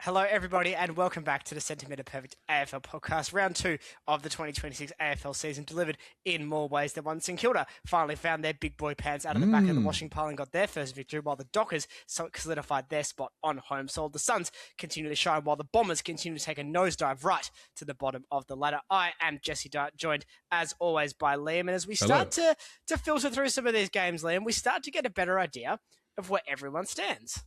Hello, everybody, and welcome back to the Centimetre Perfect AFL podcast. Round 2 of the 2026 AFL season delivered in more ways than one. St Kilda finally found their big boy pants out of the back of the washing pile and got their first victory, while the Dockers solidified their spot on home soil. The Suns continue to shine, while the Bombers continue to take a nosedive right to the bottom of the ladder. I am Jesse Dart, joined, as always, by Liam. And as we start to filter through some of these games, Liam, we start to get a better idea of where everyone stands.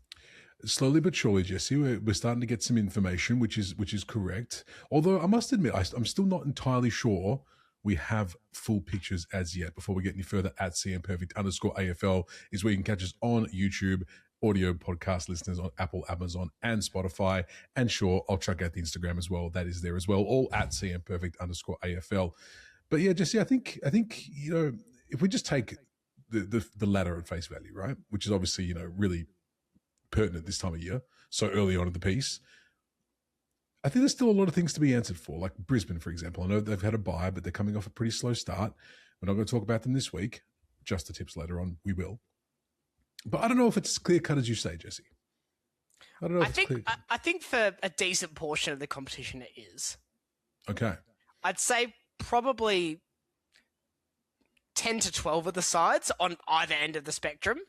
Slowly but surely, Jesse, we're starting to get some information, which is correct. Although I must admit, I'm still not entirely sure we have full pictures as yet. Before we get any further, at @CMPerfect_AFL is where you can catch us on YouTube, audio podcast listeners on Apple, Amazon, and Spotify. And sure, I'll chuck out the Instagram as well. That is there as well, all at @CMPerfect_AFL. But yeah, Jesse, I think if we just take the ladder at face value, right, which is obviously really pertinent this time of year, so early on in the piece, I think there's still a lot of things to be answered for, like Brisbane, for example. I know they've had a bye, but they're coming off a pretty slow start. We're not going to talk about them this week. Just the tips later on, we will. But I don't know if it's as clear-cut as you say, Jesse. I don't know I think for a decent portion of the competition it is. Okay. I'd say probably 10 to 12 of the sides on either end of the spectrum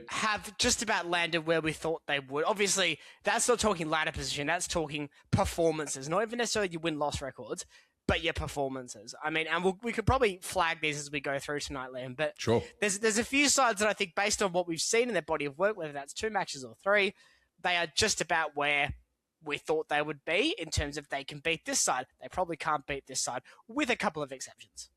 have just about landed where we thought they would. Obviously, that's not talking ladder position. That's talking performances, not even necessarily your win-loss records, but your performances. I mean, and we could probably flag these as we go through tonight, Liam, but sure. There's a few sides that I think, based on what we've seen in their body of work, whether that's 2 matches or 3, they are just about where we thought they would be in terms of they can beat this side. They probably can't beat this side, with a couple of exceptions.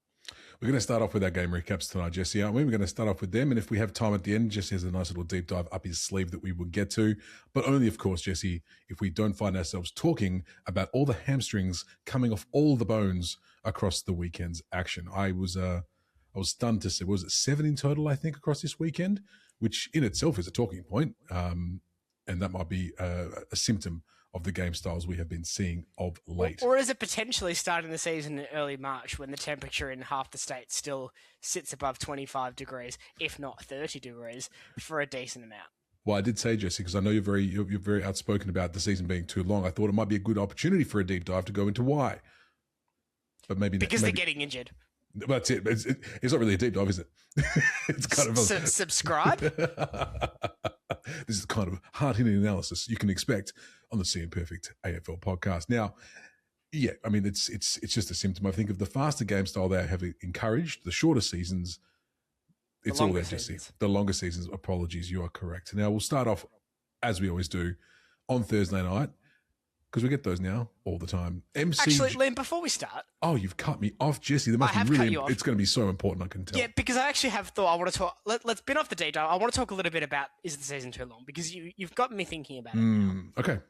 We're going to start off with our game recaps tonight, Jesse, aren't we? We're going to start off with them, and if we have time at the end, Jesse has a nice little deep dive up his sleeve that we will get to, but only, of course, Jesse, if we don't find ourselves talking about all the hamstrings coming off all the bones across the weekend's action. I was stunned to see, was it 7 in total, I think, across this weekend, which in itself is a talking point, and that might be a symptom of the game styles we have been seeing of late. Or is it potentially starting the season in early March when the temperature in half the state still sits above 25 degrees, if not 30 degrees, for a decent amount? Well, I did say, Jesse, because I know you're very outspoken about the season being too long. I thought it might be a good opportunity for a deep dive to go into why. But maybe they're getting injured. That's it. It's not really a deep dive, is it? It's kind of a... Subscribe. This is kind of hard-hitting analysis you can expect on the CM Perfect AFL podcast. Now, yeah, I mean, it's just a symptom, I think, of the faster game style they have encouraged, the shorter seasons. It's all there, Jesse. The longer seasons, apologies, you are correct. Now, we'll start off, as we always do, on Thursday night, because we get those now all the time. Actually, Liam, before we start... Oh, you've cut me off, Jesse. There must be really... It's going to be so important, I can tell. Yeah, because I actually have thought I want to talk... Let's bin off the detail. I want to talk a little bit about, is the season too long? Because you've got me thinking about it now. Okay.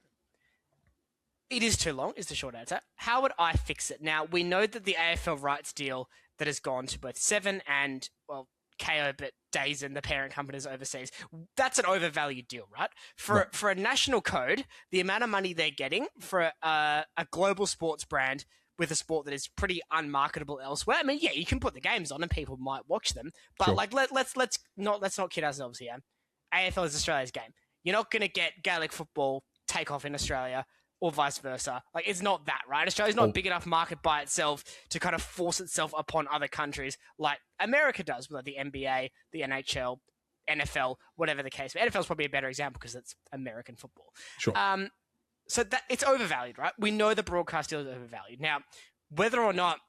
It is too long, is the short answer. How would I fix it? Now, we know that the AFL rights deal that has gone to both Seven and, well, KO, but DAZN, the parent companies overseas, that's an overvalued deal, right? For a national code, the amount of money they're getting for a global sports brand with a sport that is pretty unmarketable elsewhere. I mean, yeah, you can put the games on and people might watch them, but like let's not kid ourselves here. AFL is Australia's game. You're not going to get Gaelic football take off in Australia or vice versa. Like, it's not that, right? Australia's not a big enough market by itself to kind of force itself upon other countries like America does, with the NBA, the NHL, NFL, whatever the case. But NFL's probably a better example because it's American football. Sure. So that it's overvalued, right? We know the broadcast deal is overvalued. Now, whether or not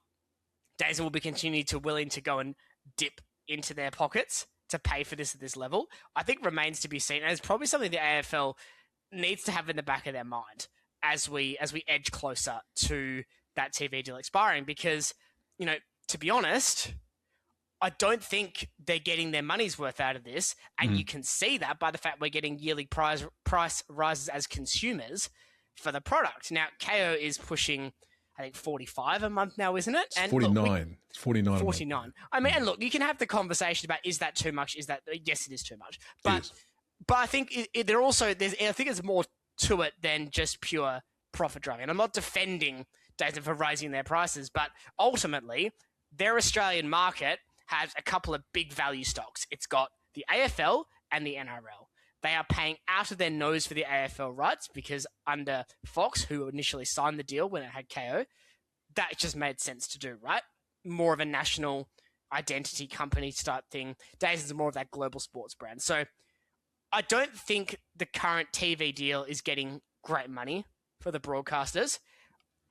DAZN will be continuing to willing to go and dip into their pockets to pay for this at this level, I think remains to be seen. And it's probably something the AFL needs to have in the back of their mind as we edge closer to that TV deal expiring, because, to be honest, I don't think they're getting their money's worth out of this, and you can see that by the fact we're getting yearly price rises as consumers for the product. Now, KO is pushing, I think, 45 a month now, isn't it? And 49. It's 49. 49. I mean, and look, you can have the conversation about, is that too much? Yes, it is too much. But I think I think there's more to it than just pure profit driving. And I'm not defending DAZN for raising their prices, but ultimately, their Australian market has a couple of big value stocks. It's got the AFL and the NRL. They are paying out of their nose for the AFL rights because under Fox, who initially signed the deal when it had KO, that just made sense to do, right? More of a national identity company type thing. Dazens are more of that global sports brand. So I don't think the current TV deal is getting great money for the broadcasters.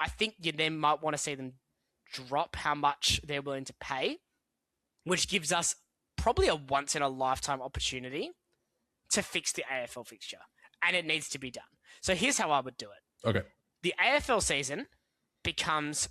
I think you then might want to see them drop how much they're willing to pay, which gives us probably a once-in-a-lifetime opportunity to fix the AFL fixture. And it needs to be done. So here's how I would do it. Okay. The AFL season becomes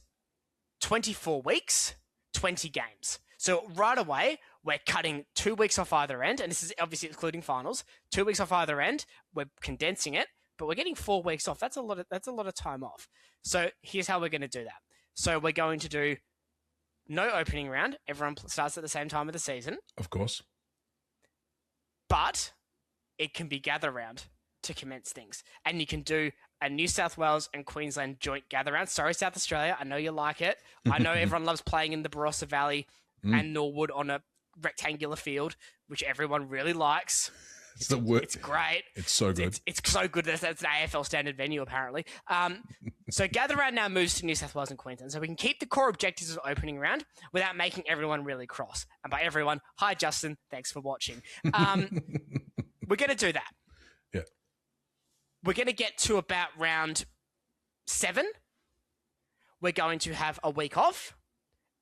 24 weeks, 20 games. So right away, we're cutting 2 weeks off either end, and this is obviously excluding finals. 2 weeks off either end. We're condensing it, but we're getting 4 weeks off. That's a lot of time off. So here's how we're going to do that. So we're going to do no opening round. Everyone starts at the same time of the season. Of course. But it can be gather round to commence things. And you can do a New South Wales and Queensland joint gather round. Sorry, South Australia. I know you like it. I know everyone loves playing in the Barossa Valley and Norwood on a rectangular field, which everyone really likes. It's great. It's so good. It's so good that that's an AFL standard venue, apparently. So gather round now moves to New South Wales and Queensland. So we can keep the core objectives of opening round without making everyone really cross. And by everyone, hi, Justin. Thanks for watching. We're going to do that. Yeah. We're going to get to about round 7. We're going to have a week off.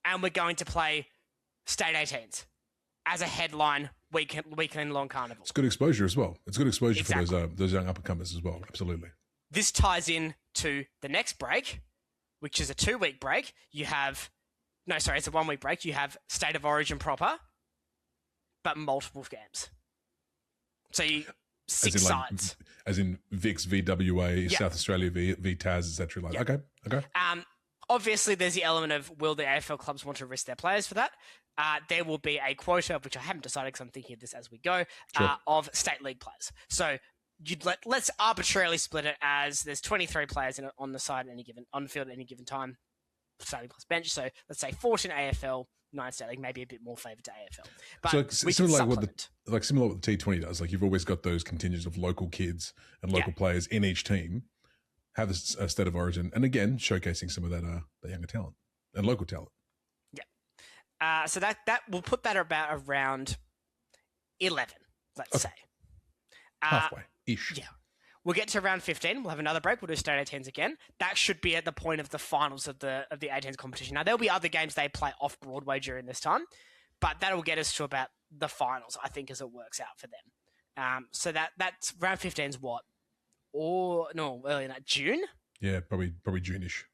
And we're going to play State 18s as a headline weekend long carnival. It's good exposure as well. It's good exposure Exactly. for those young up-and-comers as well. Absolutely. This ties in to the next break, which is a 2-week break. It's a 1-week break. You have State of Origin proper, but multiple games. So six sides. As in Vix, VWA, South Australia, v Taz, etc. Okay. Obviously, there's the element of will the AFL clubs want to risk their players for that? There will be a quota, which I haven't decided because I'm thinking of this as we go, of state league players. So let's arbitrarily split it as there's 23 players on the side on the field at any given time, starting plus bench. So let's say 14 AFL, 9 state league, maybe a bit more favour to AFL. But so we can similar supplement. Similar what the T20 does. Like you've always got those contingents of local kids and local players in each team. Have a state of origin, and again showcasing some of that younger talent and local talent. Yeah. So that we'll put that about around 11, let's say. Halfway ish. Yeah. We'll get to round 15. We'll have another break. We'll do state 18s again. That should be at the point of the finals of the 18s competition. Now there'll be other games they play off Broadway during this time, but that will get us to about the finals, I think, as it works out for them. So that's round 15's what? Early in that June? Yeah, probably June-ish.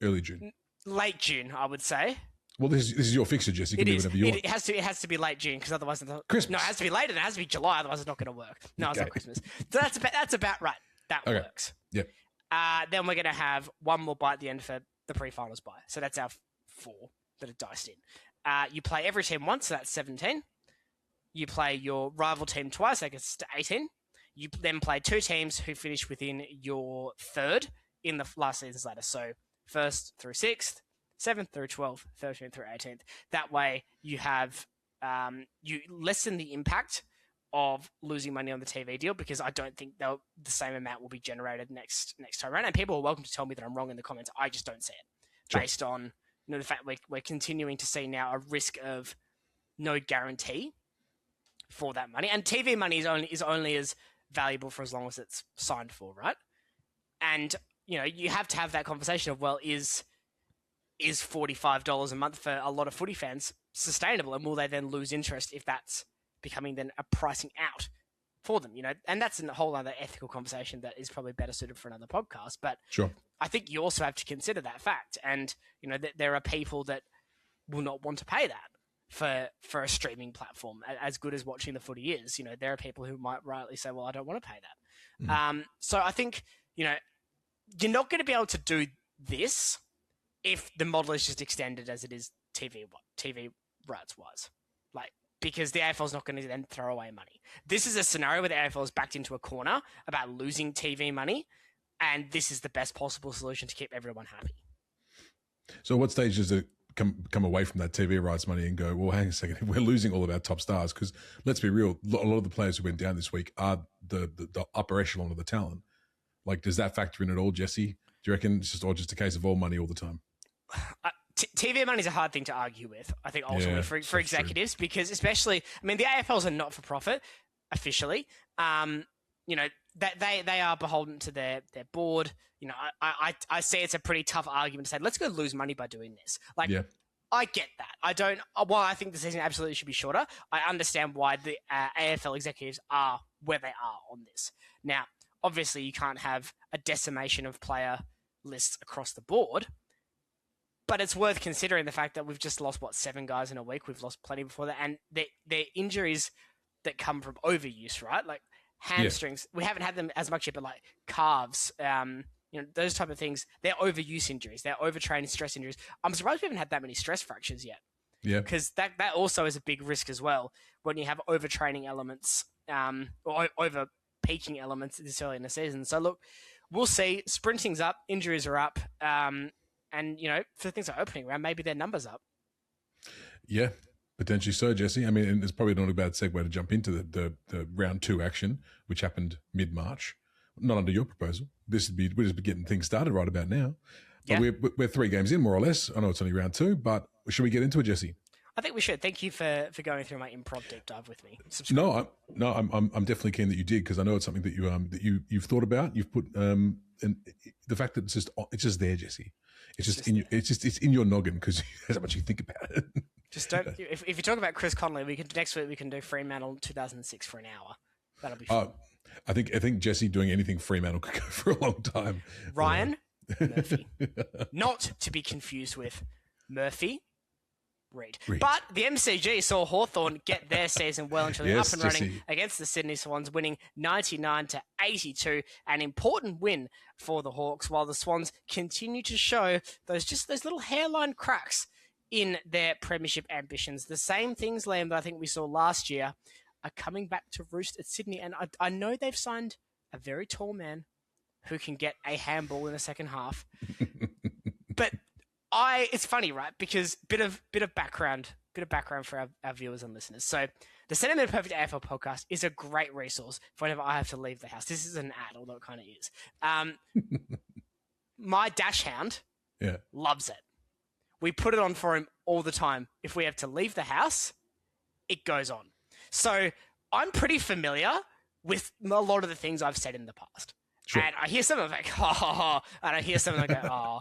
Early June. Late June, I would say. Well, this is your fixture, Jess. You can do whatever you want. It has to be late June because otherwise Christmas. No, it has to be late and it has to be July. Otherwise, it's not going to work. No, it's not Christmas. So that's about right. That works. Yep. Then we're going to have one more bye at the end for the pre-finals bye. So that's our 4 that are diced in. You play every team once, so that's 17. You play your rival team twice, that gets to 18. You then play 2 teams who finish within your third in the last season's ladder. So 1st through 6th, 7th through 12th, 13th through 18th. That way you have you lessen the impact of losing money on the TV deal because I don't think the same amount will be generated next time around. And people are welcome to tell me that I'm wrong in the comments. I just don't see it based on the fact we're continuing to see now a risk of no guarantee for that money. And TV money is only as valuable for as long as it's signed for, right? And you have to have that conversation of, well, is $45 a month for a lot of footy fans sustainable, and will they then lose interest if that's becoming then a pricing out for them? And that's a whole other ethical conversation that is probably better suited for another podcast. But sure, I think you also have to consider that fact, and there are people that will not want to pay that for a streaming platform, as good as watching the footy is. There are people who might rightly say, well, I don't want to pay that. So I think, you're not going to be able to do this if the model is just extended as it is TV rights wise. Because the AFL is not going to then throw away money. This is a scenario where the AFL is backed into a corner about losing TV money, and this is the best possible solution to keep everyone happy. So what stage does it come away from that TV rights money and go, well, hang on a second, we're losing all of our top stars because let's be real, a lot of the players who went down this week are the upper echelon of the talent. Like, does that factor in at all, Jesse? Do you reckon it's just a case of all money all the time? TV money is a hard thing to argue with, I think, ultimately for executives, because especially, I mean, the AFL is a not-for-profit officially. You know, that they are beholden to their board. You know, I see it's a pretty tough argument to say, let's go lose money by doing this. Like, I get that. I don't, while I think the season absolutely should be shorter, I understand why the AFL executives are where they are on this. Now, obviously, you can't have a decimation of player lists across the board, but it's worth considering the fact that we've just lost, 7 guys in a week. We've lost plenty before that. And they're injuries that come from overuse, right? Like hamstrings. Yeah. We haven't had them as much yet, but like calves, you know, those type of things, they're overuse injuries. They're overtraining stress injuries. I'm surprised we haven't had that many stress fractures yet. Yeah. Because that also is a big risk as well when you have overtraining elements or over peaking elements this early in the season. So look, we'll see. Sprinting's up, injuries are up. And, you know, for things like opening round, maybe their numbers up. Yeah, potentially so, Jesse. I mean, and it's probably not a bad segue to jump into the round 2 action, which happened mid-March. Not under your proposal. We're just getting things started right about now. But yeah. We're 3 games in, more or less. I know it's only round 2, but should we get into it, Jesse? I think we should. Thank you for going through my improv deep dive with me. I'm definitely keen that you did, because I know it's something that you've thought about. You've put and the fact that it's just there, Jesse. It's in your noggin because that's how much you think about it. Just don't. If you talk about Chris Conley, next week we can do Fremantle 2006 for an hour. That'll be fun. I think Jesse doing anything Fremantle could go for a long time. Ryan Murphy, not to be confused with Murphy Reid. But the MCG saw Hawthorn get their season well and truly up and running against the Sydney Swans, winning 99-82, an important win for the Hawks, while the Swans continue to show those little hairline cracks in their premiership ambitions. The same things, Liam, that I think we saw last year are coming back to roost at Sydney. And I know they've signed a very tall man who can get a handball in the second half. But it's funny, right? Because bit of background for our viewers and listeners. So the Sentiment Perfect AFL podcast is a great resource for whenever I have to leave the house. This is an ad, although it kind of is. My dash hound loves it. We put it on for him all the time. If we have to leave the house, it goes on. So I'm pretty familiar with a lot of the things I've said in the past. Sure. And I hear some of it like, ha, ha, ha. And I hear some of them go,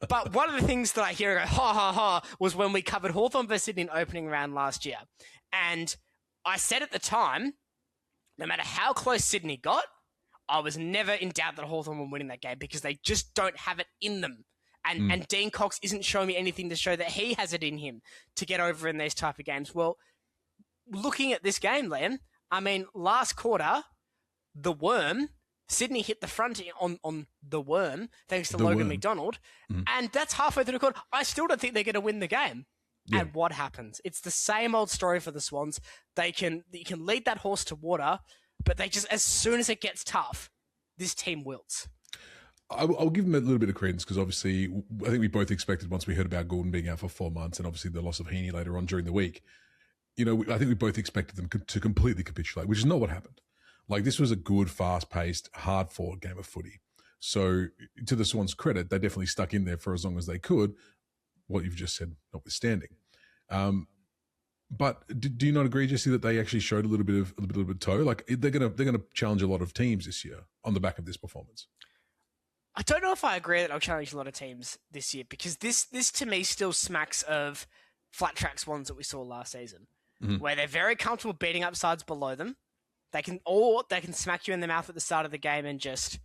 but one of the things that I hear go, ha, ha, ha, was when we covered Hawthorn versus Sydney in opening round last year. And I said at the time, no matter how close Sydney got, I was never in doubt that Hawthorn were winning that game because they just don't have it in them. And Dean Cox isn't showing me anything to show that he has it in him to get over in these type of games. Well, looking at this game, Liam, I mean, last quarter, the Worm, Sydney hit the front on the Worm, thanks to Logan McDonald, and that's halfway through the quarter. I still don't think they're going to win the game. Yeah. And what happens? It's the same old story for the Swans. You can lead that horse to water, but they just, as soon as it gets tough, this team wilts. I'll give them a little bit of credence because obviously I think we both expected once we heard about Gordon being out for 4 months and obviously the loss of Heaney later on during the week, you know, I think we both expected them to completely capitulate, which is not what happened. Like, this was a good, fast-paced, hard-fought game of footy. So to the Swans' credit, they definitely stuck in there for as long as they could, what you've just said notwithstanding. But do you not agree, Jesse, that they actually showed a little bit of toe? Like, they're gonna challenge a lot of teams this year on the back of this performance. I don't know if I agree that I'll challenge a lot of teams this year because this to me still smacks of flat track Swans that we saw last season, where they're very comfortable beating up sides below them. They can smack you in the mouth at the start of the game and just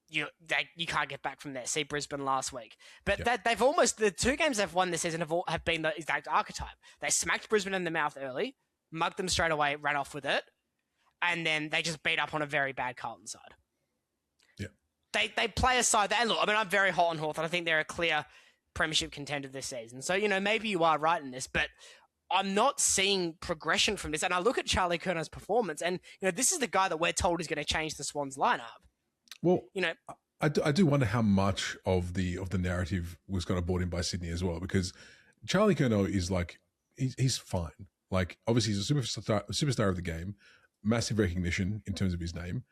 you can't get back from there. See Brisbane last week, but they've almost the 2 games they've won this season have been the exact archetype. They smacked Brisbane in the mouth early, mugged them straight away, ran off with it, and then they just beat up on a very bad Carlton side. They play a side that, and look, I mean, I'm very hot on Hawthorn. I think they're a clear premiership contender this season. So, you know, maybe you are right in this, but I'm not seeing progression from this. And I look at Charlie Curnow's performance, and, you know, this is the guy that we're told is going to change the Swans lineup. Well, you know, I do wonder how much of the narrative was kind of brought in by Sydney as well, because Charlie Curnow is like he's fine. Like obviously he's a superstar of the game, massive recognition in terms of his name,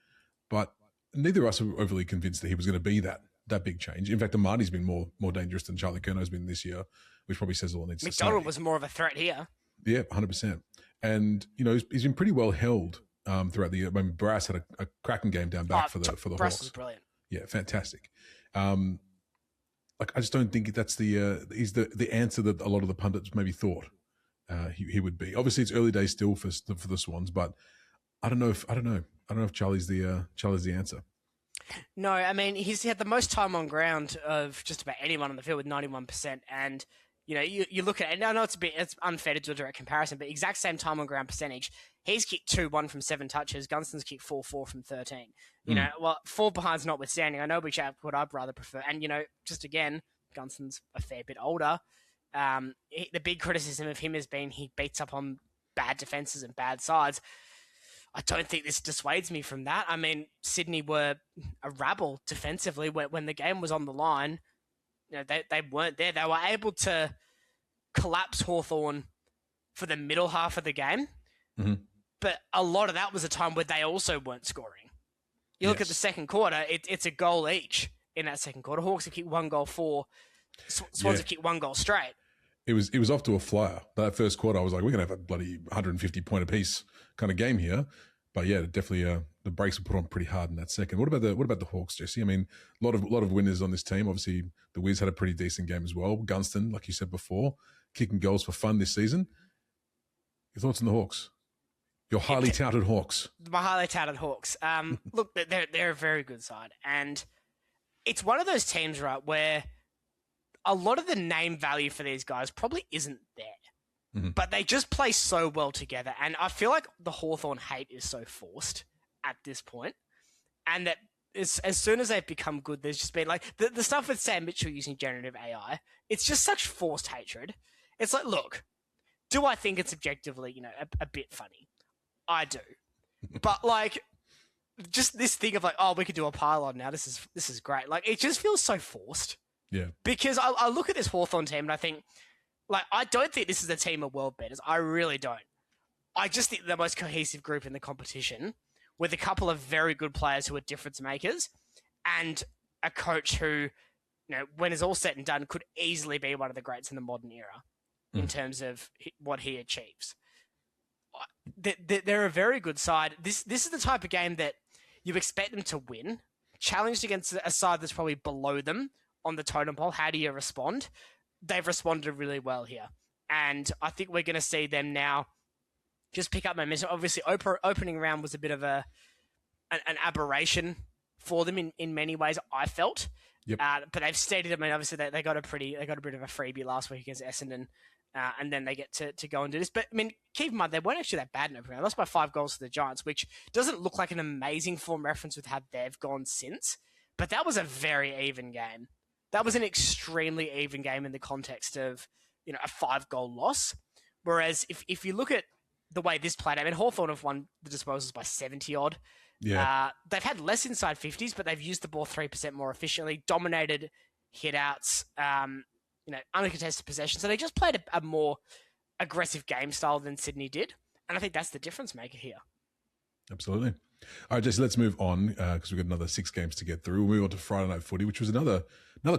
but neither of us were overly convinced that he was going to be that big change. In fact, Amani's been more dangerous than Charlie Curnow's been this year, which probably says all it needs to say. McDonald was more of a threat here. Yeah, 100%. And he's been pretty well held throughout the year. I mean, Barras had a cracking game down back for the Barras Hawks. Was brilliant. Yeah, fantastic. Like I just don't think that's the answer that a lot of the pundits maybe thought he would be. Obviously, it's early days still for the Swans, but I don't know if Charlie's the answer. No, I mean he's had the most time on ground of just about anyone on the field with 91%, and you look at it. I know it's unfair to do a direct comparison, but exact same time on ground percentage. He's kicked 2-1 from 7 touches. Gunston's kicked 4-4 from 13. Well, 4 behinds notwithstanding, I know which what I'd rather prefer. And just again, Gunston's a fair bit older. The big criticism of him has been he beats up on bad defenses and bad sides. I don't think this dissuades me from that. I mean, Sydney were a rabble defensively when the game was on the line. They weren't there. They were able to collapse Hawthorn for the middle half of the game. Mm-hmm. But a lot of that was a time where they also weren't scoring. You look at the second quarter, it's a goal each in that second quarter. Hawks have kicked 1 goal 4. Swans have kicked 1 goal straight. It was off to a flyer. That first quarter, I was like, we're going to have a bloody 150 point apiece kind of game here. But yeah, definitely the brakes were put on pretty hard in that second. What about the Hawks, Jesse? I mean, a lot of winners on this team. Obviously, the Wiz had a pretty decent game as well. Gunston, like you said before, kicking goals for fun this season. Your thoughts on the Hawks? Your highly touted Hawks. My highly touted Hawks. Look, they're a very good side. And it's one of those teams, right, where a lot of the name value for these guys probably isn't there. Mm-hmm. But they just play so well together. And I feel like the Hawthorn hate is so forced at this point. And that as soon as they've become good, there's just been like the stuff with Sam Mitchell using generative AI. It's just such forced hatred. It's like, look, do I think it's objectively, a bit funny? I do. But like, just this thing of like, oh, we could do a pylon now. This is great. Like, it just feels so forced. Yeah. Because I look at this Hawthorn team and I think, like, I don't think this is a team of world beaters. I really don't. I just think they're the most cohesive group in the competition with a couple of very good players who are difference makers and a coach who, when it's all said and done, could easily be one of the greats in the modern era in terms of what he achieves. They're a very good side. This is the type of game that you expect them to win. Challenged against a side that's probably below them on the totem pole. How do you respond? They've responded really well here. And I think we're going to see them now just pick up momentum. Obviously, opening round was a bit of an aberration for them in many ways, I felt. Yep. But they've steadied. I mean, obviously, they got a bit of a freebie last week against Essendon. And then they get to go and do this. But, I mean, keep in mind, they weren't actually that bad in opening round. They lost by 5 goals to the Giants, which doesn't look like an amazing form reference with how they've gone since. But that was a very even game. That was an extremely even game in the context of, a 5-goal loss. Whereas if you look at the way this played, I mean, Hawthorn have won the disposals by 70-odd. Yeah. They've had less inside 50s, but they've used the ball 3% more efficiently, dominated hit-outs, uncontested possession. So they just played a more aggressive game style than Sydney did. And I think that's the difference maker here. Absolutely. All right, Jesse, let's move on because we've got another 6 games to get through. We'll move on to Friday Night Footy, which was another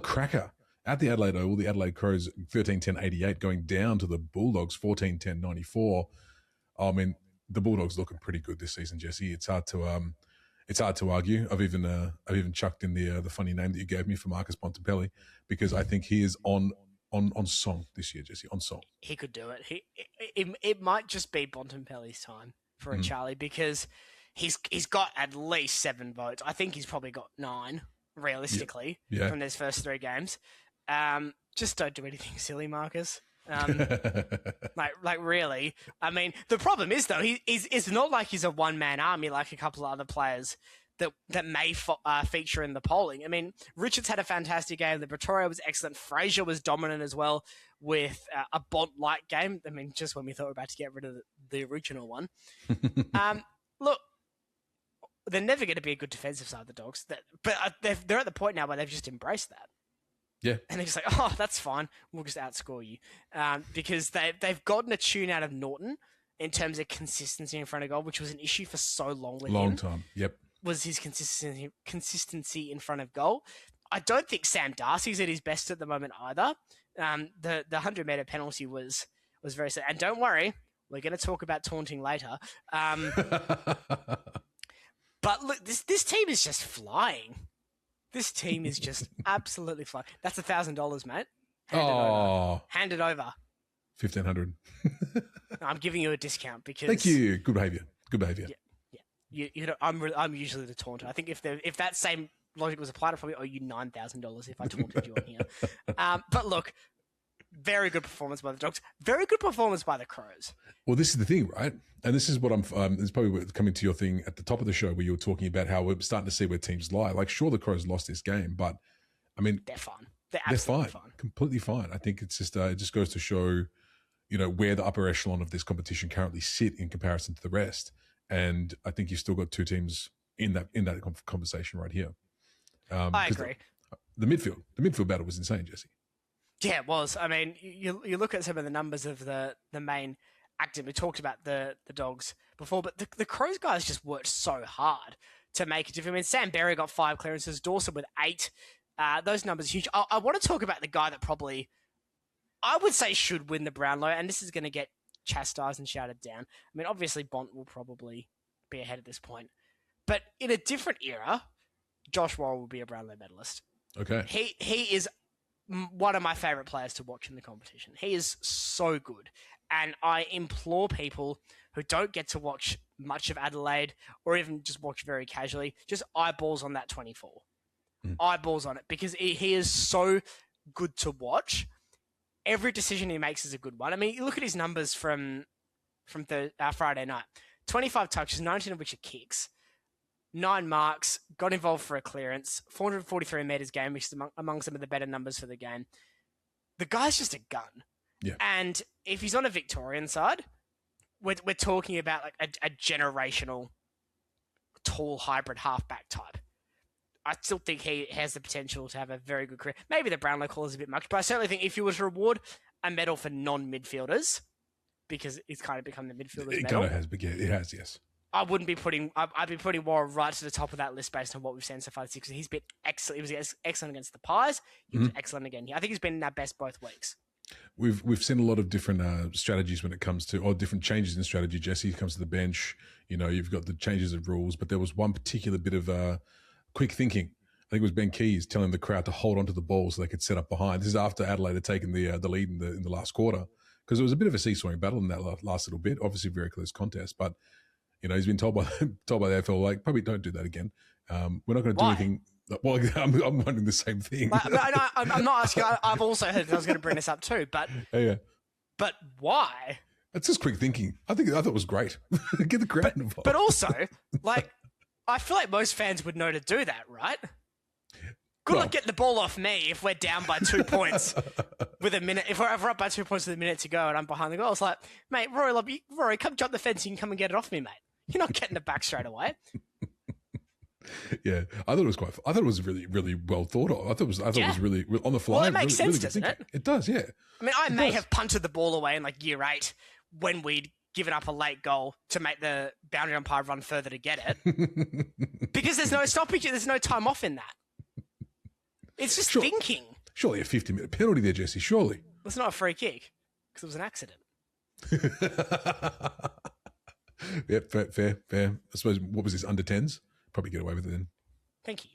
cracker at the Adelaide Oval. The Adelaide Crows 13-10-88 going down to the Bulldogs 14-10-94. I mean, the Bulldogs looking pretty good this season, Jesse. It's hard to argue. I've even chucked in the funny name that you gave me for Marcus Bontempelli because I think he is on song this year, Jesse. On song. He could do it. It might just be Bontempelli's time for a Charlie because he's got at least 7 votes. I think he's probably got 9 realistically from those first 3 games. Just don't do anything silly, Marcus. Like really. I mean, the problem is though, it's not like he's a one-man army like a couple of other players that may feature in the polling. I mean, Richards had a fantastic game. The Pretoria was excellent. Fraser was dominant as well with a Bont-like game. I mean, just when we thought we were about to get rid of the original one. Look, they're never going to be a good defensive side, the Dogs. But they're at the point now where they've just embraced that. Yeah. And they're just like, oh, that's fine. We'll just outscore you. Because they've gotten a tune out of Norton in terms of consistency in front of goal, which was an issue for so long with him. Long time, yep. Was his consistency in front of goal. I don't think Sam Darcy's at his best at the moment either. The 100-metre penalty was very sad. And don't worry, we're going to talk about taunting later. But look, this team is just flying. This team is just absolutely flying. That's $1,000, mate. Hand it over. 1,500. I'm giving you a discount because. Thank you. Good behaviour. Yeah. You know, I'm usually the taunter. I think if that same logic was applied, I'd probably owe you $9,000 if I taunted you on here. But look, very good performance by the Dogs. Very good performance by the Crows. Well, this is the thing, right? And this is what it's probably coming to your thing at the top of the show where you were talking about how we're starting to see where teams lie. Like, sure, the Crows lost this game, but I mean, they're fine. They're absolutely fine. Completely fine. I think it's just it just goes to show, you know, where the upper echelon of this competition currently sit in comparison to the rest. And I think you've still got two teams in that conversation right here. I agree. The midfield battle was insane, Jesse. Yeah, it was. I mean, you look at some of the numbers of the main active. We talked about the Dogs before, but the Crows guys just worked so hard to make a difference. I mean, Sam Berry got 5 clearances, Dawson with 8. Those numbers are huge. I want to talk about the guy that probably, I would say, should win the Brownlow, and this is going to get chastised and shouted down. I mean, obviously, Bont will probably be ahead at this point. But in a different era, Josh Worrell will be a Brownlow medalist. Okay. He is one of my favourite players to watch in the competition. He is so good. And I implore people who don't get to watch much of Adelaide or even just watch very casually, just eyeballs on that 24. Eyeballs on it, because he is so good to watch. Every decision he makes is a good one. I mean, you look at his numbers from Friday night. 25 touches, 19 of which are kicks. 9 marks, got involved for a clearance, 443 metres game, which is among some of the better numbers for the game. The guy's just a gun. Yeah. And if he's on a Victorian side, we're talking about like a generational, tall hybrid halfback type. I still think he has the potential to have a very good career. Maybe the Brownlow call is a bit much, but I certainly think if you were to reward a medal for non-midfielders, because it's kind of become the midfielders It medal. kind of has, but yeah, it has, yes. I'd be putting Warren right to the top of that list based on what we've seen so far this season. He's been excellent. He was excellent against the Pies. He was excellent again here. I think he's been our best both weeks. We've seen a lot of different strategies when it comes to, or different changes in strategy. Jesse comes to the bench. You know, you've got the changes of rules, but there was one particular bit of quick thinking. I think it was Ben Keys telling the crowd to hold onto the ball so they could set up behind. This is after Adelaide had taken the lead in the last quarter, because it was a bit of a seesawing battle in that last little bit. Obviously, very close contest, but you know, he's been told by the AFL, like, probably don't do that again. We're not going to do anything. Well, I'm wondering the same thing. I'm not asking. I've also heard, I was going to bring this up too, but yeah. But why? It's just quick thinking. I thought it was great. Get the crowd involved. But also, like, I feel like most fans would know to do that, right? Good luck getting the ball off me if we're down by 2 points with a minute. If we're up by 2 points with a minute to go and I'm behind the goal, it's like, mate, Rory, come jump the fence. You can come and get it off me, mate. You're not getting it back straight away. Yeah, I thought it was really, really well thought of. I thought it was really on the fly. Well, it makes sense, really doesn't it? It does, yeah. I mean, I may have punted the ball away in like year 8 when we'd given up a late goal to make the boundary umpire run further to get it. Because there's no stoppage, there's no time off in that. It's just thinking. Surely a 50-minute penalty there, Jesse, surely. It's not a free kick, because it was an accident. Yeah, fair. I suppose, what was this, under 10s? Probably get away with it then. Thank you.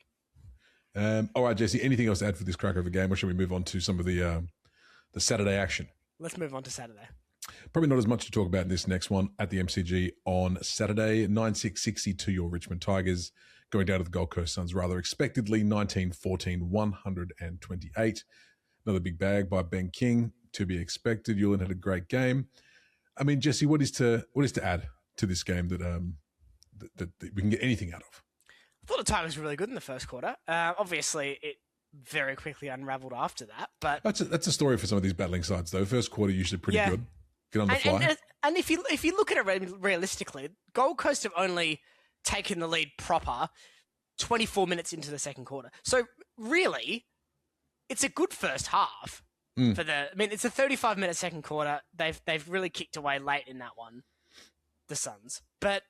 All right, Jesse, anything else to add for this cracker of a game, or shall we move on to some of the Saturday action? Let's move on to Saturday. Probably not as much to talk about in this next one at the MCG on Saturday. 9-6-60 to your Richmond Tigers, going down to the Gold Coast Suns rather expectedly. 19-14, 128. Another big bag by Ben King, to be expected. Ewan had a great game. I mean, Jesse, what is to add to this game that we can get anything out of? I thought the Tigers were really good in the first quarter. Obviously, it very quickly unravelled after that. But that's a story for some of these battling sides, though. First quarter usually pretty good. Get on the fly. And if you look at it realistically, Gold Coast have only taken the lead proper 24 minutes into the second quarter. So really, it's a good first half for the. I mean, it's a 35-minute second quarter. They've really kicked away late in that one, the Suns. But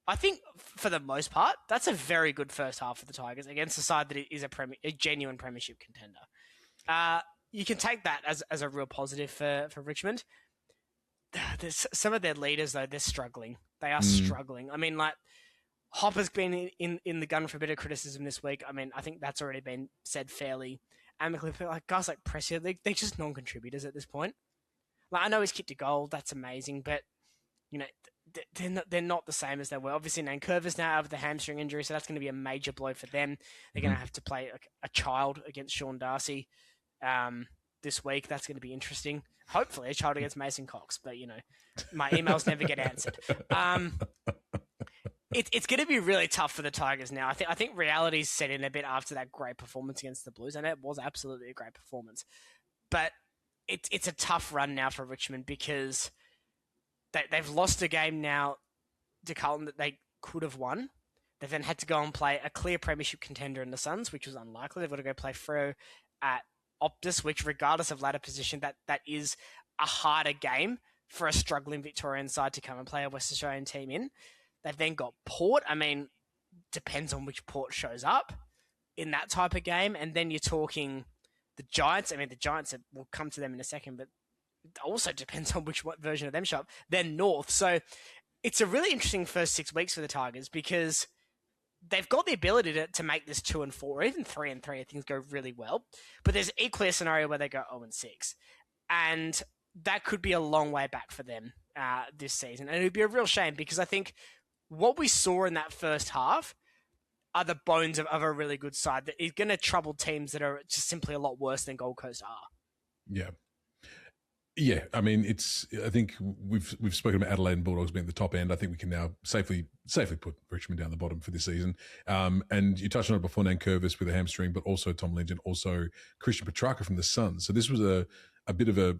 I think for the most part, that's a very good first half for the Tigers against a side that is a genuine premiership contender. You can take that as a real positive for Richmond. There's some of their leaders, though, they're struggling. They are struggling. I mean, like, Hopper's been in the gun for a bit of criticism this week. I mean, I think that's already been said fairly amicably. Like, guys like Pressia, they're just non-contributors at this point. Like, I know he's kicked a goal. That's amazing. But, you know, they're not the same as they were. Obviously, Nankervis now out with the hamstring injury, so that's going to be a major blow for them. They're going to have to play a child against Sean Darcy this week. That's going to be interesting. Hopefully, a child against Mason Cox. But, you know, my emails never get answered. It's going to be really tough for the Tigers now. I think reality's set in a bit after that great performance against the Blues, and it was absolutely a great performance. But it's a tough run now for Richmond because they've lost a game now to Carlton that they could have won. They've then had to go and play a clear premiership contender in the Suns, which was unlikely. They've got to go play Freo at Optus, which, regardless of ladder position, that is a harder game for a struggling Victorian side to come and play a West Australian team in. They've then got Port. I mean, depends on which Port shows up in that type of game. And then you're talking the Giants. I mean, the Giants, we'll come to them in a second, but it also depends on what version of them show up. Then North. So it's a really interesting first 6 weeks for the Tigers because they've got the ability to make this 2-4 or even 3-3 if things go really well. But there's equally a scenario where they go 0-6. And that could be a long way back for them this season. And it would be a real shame because I think what we saw in that first half are the bones of a really good side that is going to trouble teams that are just simply a lot worse than Gold Coast are. Yeah. Yeah, I mean, I think we've spoken about Adelaide and Bulldogs being at the top end. I think we can now safely put Richmond down the bottom for this season. And you touched on it before, Nankervis with a hamstring, but also Tom Lynch and also Christian Petrarca from the Suns. So this was a bit of a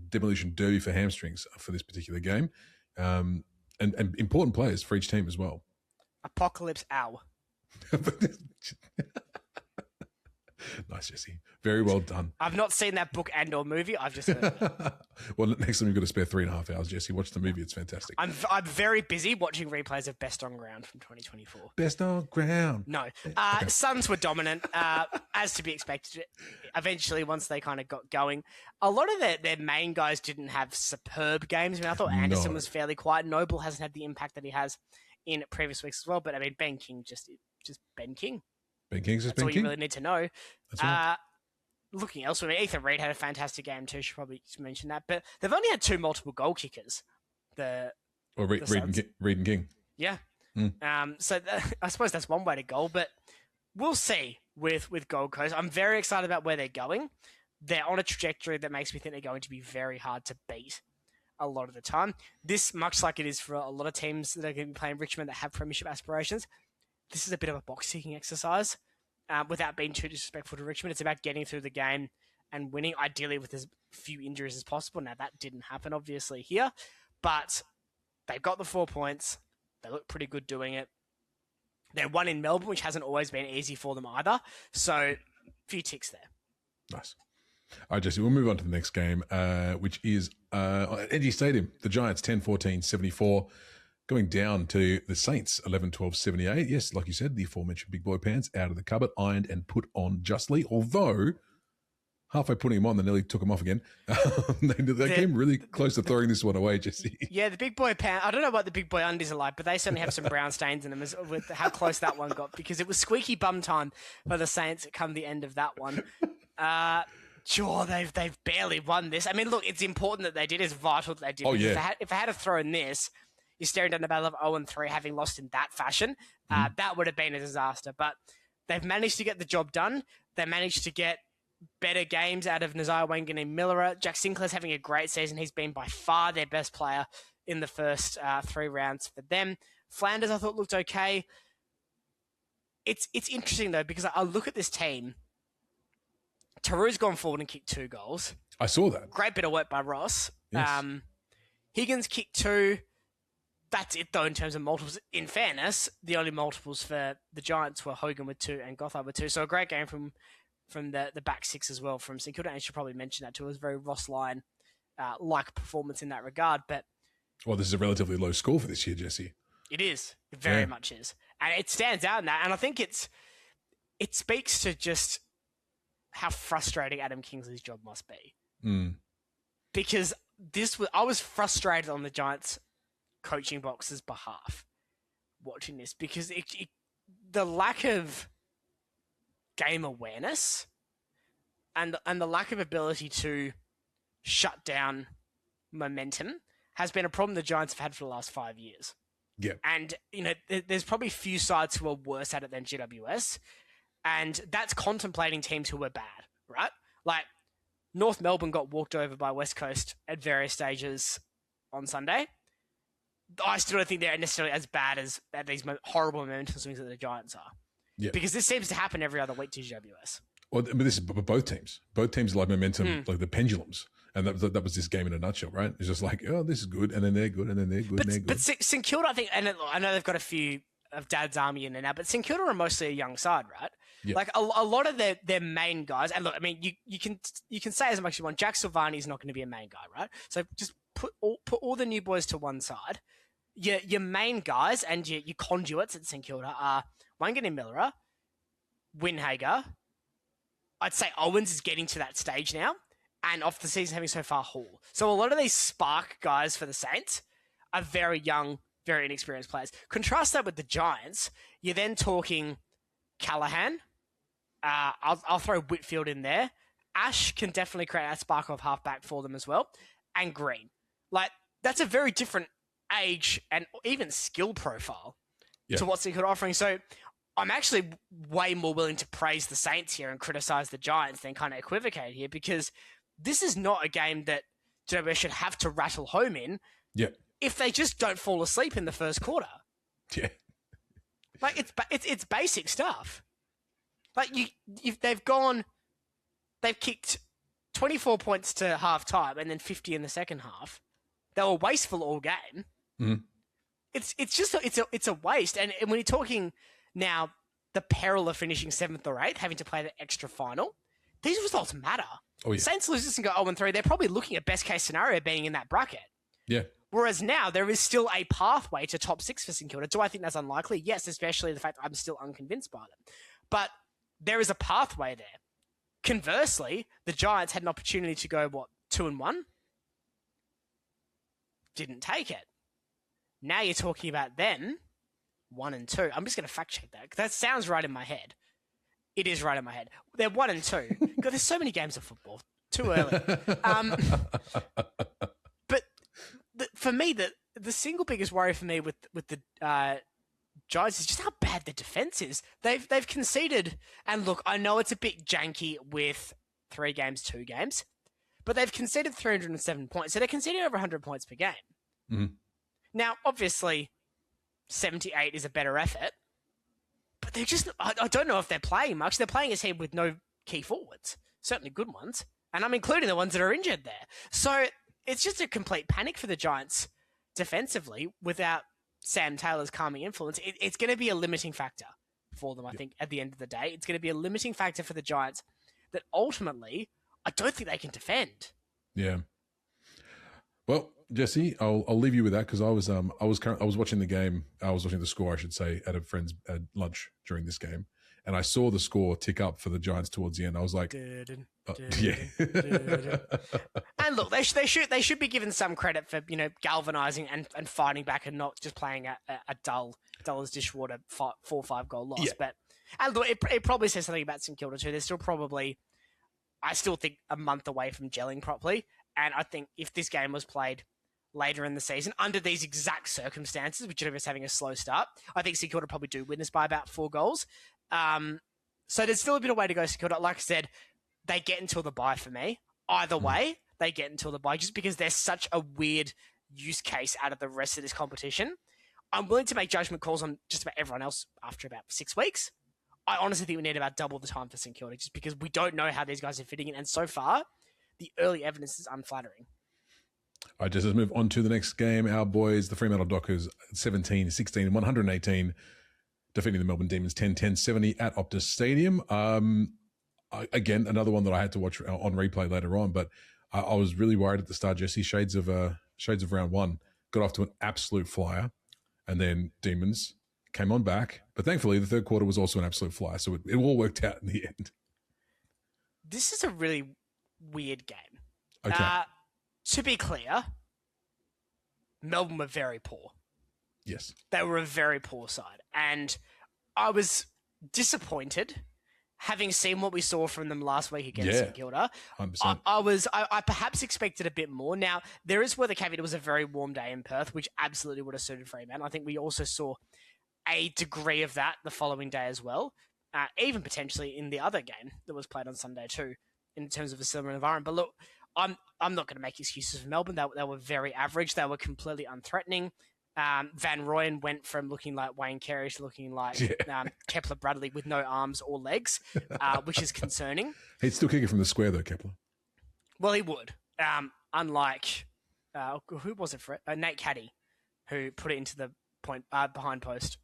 demolition derby for hamstrings for this particular game. And important players for each team as well. Apocalypse Ow. Nice, Jesse. Very well done. I've not seen that book and or movie. I've just heard of it. Well, next time you've got to spare 3.5 hours, Jesse. Watch the movie. It's fantastic. I'm very busy watching replays of Best on Ground from 2024. Best on Ground. No. Okay. Suns were dominant, as to be expected. Eventually, once they kind of got going, a lot of their main guys didn't have superb games. I mean, I thought Anderson was fairly quiet. Noble hasn't had the impact that he has in previous weeks as well. But, I mean, Ben King just Ben King. Ben King's just That's Ben all King. you really need to know. That's right. Looking elsewhere, I mean, Ethan Reid had a fantastic game too. Should probably mention that. But they've only had 2 multiple goal kickers. Reid and King. Yeah. So I suppose that's one way to go. But we'll see with Gold Coast. I'm very excited about where they're going. They're on a trajectory that makes me think they're going to be very hard to beat a lot of the time. This, much like it is for a lot of teams that are going to be playing Richmond that have premiership aspirations, this is a bit of a box-ticking exercise without being too disrespectful to Richmond. It's about getting through the game and winning, ideally with as few injuries as possible. Now, that didn't happen, obviously, here, but they've got the 4 points. They look pretty good doing it. They won in Melbourne, which hasn't always been easy for them either. So, a few ticks there. Nice. All right, Jesse, we'll move on to the next game, which is at Edgy Stadium. The Giants 10-14-74. Going down to the Saints, 11-12-78. Yes, like you said, the aforementioned big boy pants out of the cupboard, ironed and put on justly. Although, halfway putting them on, they nearly took them off again. They came really close to throwing this one away, Jesse. Yeah, the big boy pants. I don't know what the big boy undies are like, but they certainly have some brown stains in them with how close that one got, because it was squeaky bum time for the Saints come the end of that one. Sure, they've barely won this. I mean, look, it's important that they did. It's vital that they did. Oh, yeah. If they had thrown this, you're staring down the battle of 0-3, having lost in that fashion. That would have been a disaster. But they've managed to get the job done. They managed to get better games out of Nazai Wangan and Miller. Jack Sinclair's having a great season. He's been by far their best player in the first 3 rounds for them. Flanders, I thought, looked okay. It's interesting, though, because I look at this team. Taru's gone forward and kicked 2 goals. I saw that. Great bit of work by Ross. Yes. Higgins kicked 2. that's it, though, in terms of multiples. In fairness, the only multiples for the Giants were Hogan with 2 and Gothard with 2. So a great game from the back six as well from St Kilda. And I should probably mention that too. It was a very Ross Lyon like performance in that regard. But well, this is a relatively low score for this year, Jesse. It is. It very much is. And it stands out in that. And I think it speaks to just how frustrating Adam Kingsley's job must be. Because I was frustrated on the Giants coaching box's behalf watching this, because the lack of game awareness and the lack of ability to shut down momentum has been a problem the Giants have had for the last 5 years. Yeah. And, there's probably few sides who are worse at it than GWS. And that's contemplating teams who are bad, right? Like, North Melbourne got walked over by West Coast at various stages on Sunday. I still don't think they're necessarily as bad as these horrible momentum swings that the Giants are. Yeah. Because this seems to happen every other week to GWS. Well, I mean, this is both teams. Both teams like momentum, like the pendulums. And that was this game in a nutshell, right? It's just like, oh, this is good, and then they're good, and then they're good, and they're good. But St Kilda, I think, and I know they've got a few of Dad's Army in there now, but St Kilda are mostly a young side, right? Yeah. Like a lot of their main guys, and look, I mean, you can say as much as you want. Jack Silvani is not going to be a main guy, right? So just put all the new boys to one side. Your main guys and your conduits at St Kilda are Wangani Miller, Winhager. I'd say Owens is getting to that stage now, and off the season having so far Hall. So a lot of these spark guys for the Saints are very young, very inexperienced players. Contrast that with the Giants. You're then talking Callahan. I'll throw Whitfield in there. Ash can definitely create that spark of halfback for them as well. And Green. Like, that's a very different age and even skill profile to what St Kilda are offering. So I'm actually way more willing to praise the Saints here and criticize the Giants than kind of equivocate here, because this is not a game that GWS should have to rattle home in if they just don't fall asleep in the first quarter. Yeah. Like, it's basic stuff. Like, they've kicked 24 points to half time and then 50 in the second half. They were wasteful all game. Mm. It's a waste. And when you're talking now, the peril of finishing 7th or 8th, having to play the extra final, these results matter. Oh, yeah. Saints lose this and go 0-3. They're probably looking at best case scenario being in that bracket. Yeah. Whereas now there is still a pathway to top 6 for St Kilda. Do I think that's unlikely? Yes, especially the fact that I'm still unconvinced by them. But there is a pathway there. Conversely, the Giants had an opportunity to go, 2-1? Didn't take it. Now you're talking about them, 1-2. I'm just going to fact check that, because that sounds right in my head. It is right in my head. They're 1-2. God, there's so many games of football. Too early. But for me, the single biggest worry for me with the Giants is just how bad the defense is. They've conceded, and look, I know it's a bit janky with 3 games, 2 games, but they've conceded 307 points. So they're conceding over 100 points per game. Mm-hmm. Now, obviously, 78 is a better effort, but they're just, I don't know if they're playing much. They're playing a team with no key forwards, certainly good ones, and I'm including the ones that are injured there. So it's just a complete panic for the Giants defensively without Sam Taylor's calming influence. It's going to be a limiting factor for them, I think, at the end of the day. It's going to be a limiting factor for the Giants that ultimately I don't think they can defend. Yeah. Well, Jesse, I'll leave you with that, because I was watching the game. I was watching the score, I should say, at a friend's lunch during this game, and I saw the score tick up for the Giants towards the end. I was like, yeah. And look, they should be given some credit for galvanizing and fighting back and not just playing a dull as dishwater 4-5 goal loss. Yeah. And look, it probably says something about St Kilda too. They're still probably, I still think, a month away from gelling properly. And I think if this game was played later in the season, under these exact circumstances, which is having a slow start, I think St Kilda probably do win this by about 4 goals. So there's still a bit of way to go, St Kilda. Like I said, they get until the bye for me. Either way, they get until the bye, just because they're such a weird use case out of the rest of this competition. I'm willing to make judgment calls on just about everyone else after about 6 weeks. I honestly think we need about double the time for St Kilda, just because we don't know how these guys are fitting in. And so far, the early evidence is unflattering. All right, just let's move on to the next game. Our boys, the Fremantle Dockers, 17-16, 118, defeating the Melbourne Demons 10-10-70 at Optus Stadium. Again, another one that I had to watch on replay later on, but I was really worried at the start, Jesse. Shades of round one. Got off to an absolute flyer, and then Demons came on back. But thankfully, the third quarter was also an absolute flyer, so it all worked out in the end. This is a really weird game. Okay. To be clear, Melbourne were very poor. Yes. They were a very poor side. And I was disappointed, having seen what we saw from them last week against St Kilda. 100%. I perhaps expected a bit more. Now, there is where the caveat, it was a very warm day in Perth, which absolutely would have suited Fremantle. I think we also saw a degree of that the following day as well, even potentially in the other game that was played on Sunday too, in terms of a similar environment. But look, I'm not going to make excuses for Melbourne. They were very average. They were completely unthreatening. Van Rooyen went from looking like Wayne Carey to looking like Kepler Bradley with no arms or legs, which is concerning. He'd still kick it from the square though, Kepler. Well, he would. Unlike, who was it for it? Nate Caddy, who put it into the point behind post.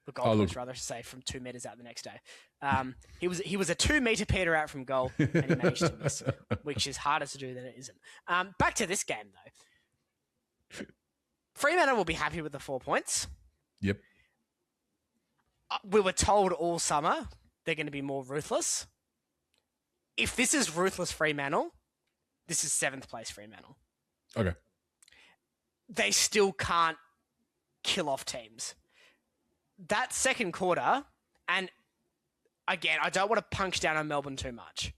The goal post, rather, I should say, from 2 meters out the next day. He was a 2 meter Peter out from goal, and he managed to miss, which is harder to do than it isn't. Back to this game, though. Fremantle will be happy with the 4 points. Yep. We were told all summer they're going to be more ruthless. If this is ruthless Fremantle, this is 7th place Fremantle. Okay. They still can't kill off teams. That second quarter, and again, I don't want to punch down on Melbourne too much.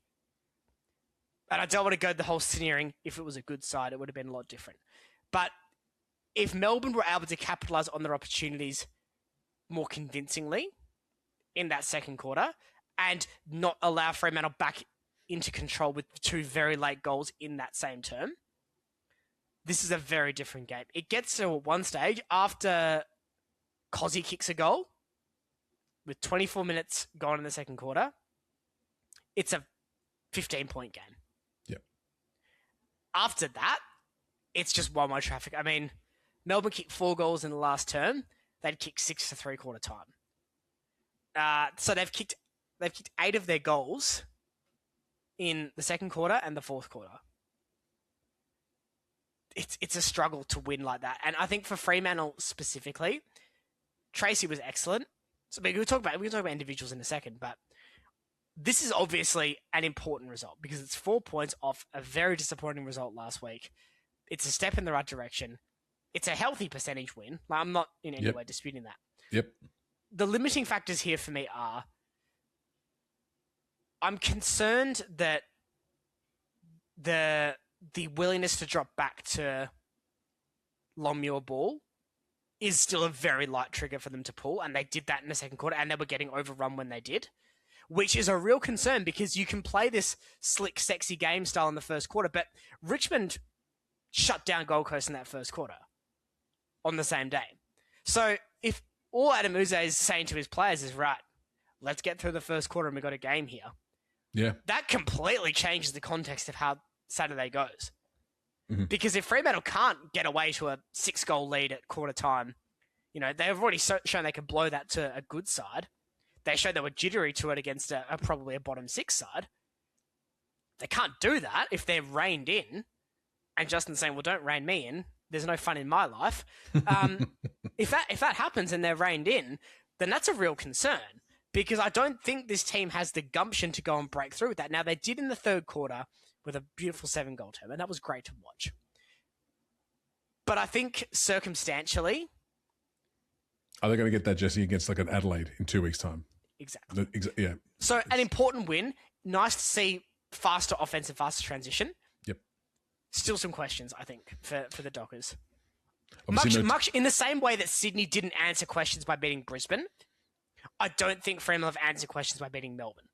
And I don't want to go the whole sneering. If it was a good side, it would have been a lot different. But if Melbourne were able to capitalise on their opportunities more convincingly in that second quarter and not allow Fremantle back into control with 2 very late goals in that same term, this is a very different game. It gets to one stage after Cozzy kicks a goal with 24 minutes gone in the second quarter. It's a 15-point game. Yep. After that, it's just one-way traffic. I mean, Melbourne kicked 4 goals in the last term. They'd kicked 6 to three-quarter time. So they've kicked 8 of their goals in the second quarter and the fourth quarter. It's a struggle to win like that. And I think for Fremantle specifically, Tracy was excellent. So we can talk about individuals in a second, but this is obviously an important result because it's 4 points off a very disappointing result last week. It's a step in the right direction. It's a healthy percentage win. I'm not in any way disputing that. Yep. The limiting factors here for me are I'm concerned that the willingness to drop back to Longmuir ball is still a very light trigger for them to pull, and they did that in the second quarter, and they were getting overrun when they did, which is a real concern because you can play this slick, sexy game style in the first quarter, but Richmond shut down Gold Coast in that first quarter on the same day. So if all Adam Uze is saying to his players is, right, let's get through the first quarter and we've got a game here, that completely changes the context of how Saturday goes. Mm-hmm. Because if Fremantle can't get away to a 6-goal lead at quarter time, they've already shown they can blow that to a good side. They showed they were jittery to it against probably a bottom 6 side. They can't do that if they're reined in. And Justin's saying, well, don't rein me in. There's no fun in my life. If that happens and they're reined in, then that's a real concern. Because I don't think this team has the gumption to go and break through with that. Now, they did in the third quarter with a beautiful 7-goal term, and that was great to watch. But I think circumstantially... Are they going to get that, Jesse, against like an Adelaide in 2 weeks' time? Exactly. Yeah. So an important win. Nice to see faster offense and faster transition. Yep. Still some questions, I think, for the Dockers. Obviously Much in the same way that Sydney didn't answer questions by beating Brisbane, I don't think Fremantle have answered questions by beating Melbourne.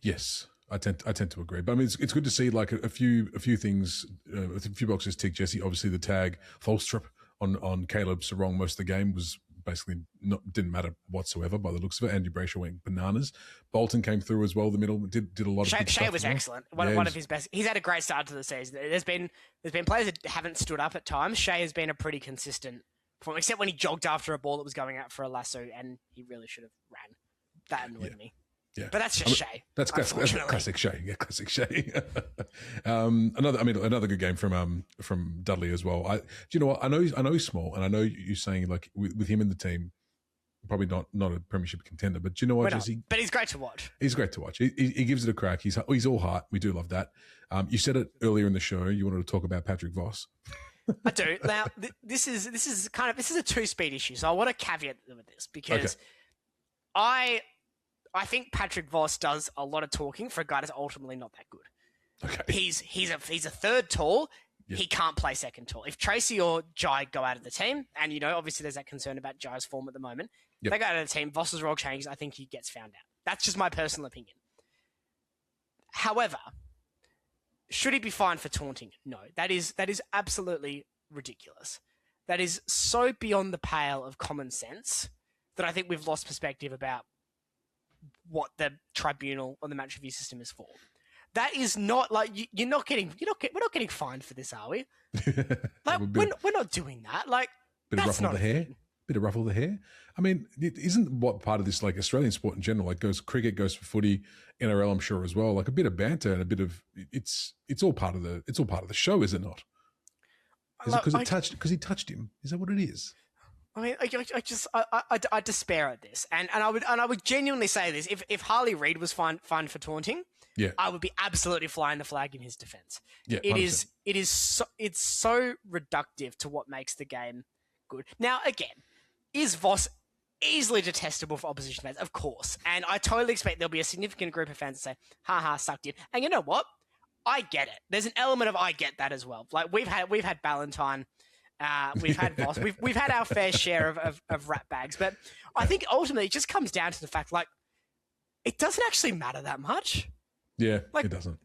Yes. I tend to agree, but I mean it's good to see like a few things, a few boxes ticked. Jesse, obviously the tag false trip on Caleb Sarong most of the game was basically didn't matter whatsoever by the looks of it. Andy Brayshaw went bananas. Bolton came through as well. The middle did a lot of good Shea stuff. was excellent. One of his best. He's had a great start to the season. There's been players that haven't stood up at times. Shea has been a pretty consistent performer, except when he jogged after a ball that was going out for a lasso, and he really should have ran. That annoyed me. Yeah, but that's just Shea. That's classic Shea. Yeah, classic Shea. Another good game from Dudley as well. Do you know what? I know he's small, and I know you're saying like with him in the team, probably not a premiership contender. But do you know what, Jesse? But he's great to watch. He's great to watch. He gives it a crack. He's all heart. We do love that. You said it earlier in the show. You wanted to talk about Patrick Voss. I do. Now this is a two-speed issue. So I want to caveat with this because I think Patrick Voss does a lot of talking for a guy that's ultimately not that good. Okay. He's a third tall. Yep. He can't play second tall. If Tracy or Jai go out of the team, and obviously there's that concern about Jai's form at the moment, yep. They go out of the team, Voss's role changes, I think he gets found out. That's just my personal opinion. However, should he be fined for taunting? No. That is absolutely ridiculous. That is so beyond the pale of common sense that I think we've lost perspective about what the tribunal or the match review system is for. That is not like we're not getting fined for this, are we? Like we're not doing that. Like bit of ruffle the hair. Bit of ruffle the hair. I mean, it isn't what part of this like Australian sport in general? Like cricket goes for footy, NRL I'm sure as well. Like a bit of banter and a bit of it's all part of the show, is it not? Is it because he touched him? Is that what it is? I mean, I despair at this, and I would genuinely say this: if Harley Reid was fined for taunting, I would be absolutely flying the flag in his defence. Yeah, it's so reductive to what makes the game good. Now, again, is Voss easily detestable for opposition fans? Of course, and I totally expect there'll be a significant group of fans that say, "Ha ha, sucked in." And you know what? I get it. There's an element of I get that as well. Like we've had Ballantyne. We've had Voss. We've had our fair share of rat bags, but I think ultimately it just comes down to the fact like it doesn't actually matter that much. Yeah, like, it doesn't.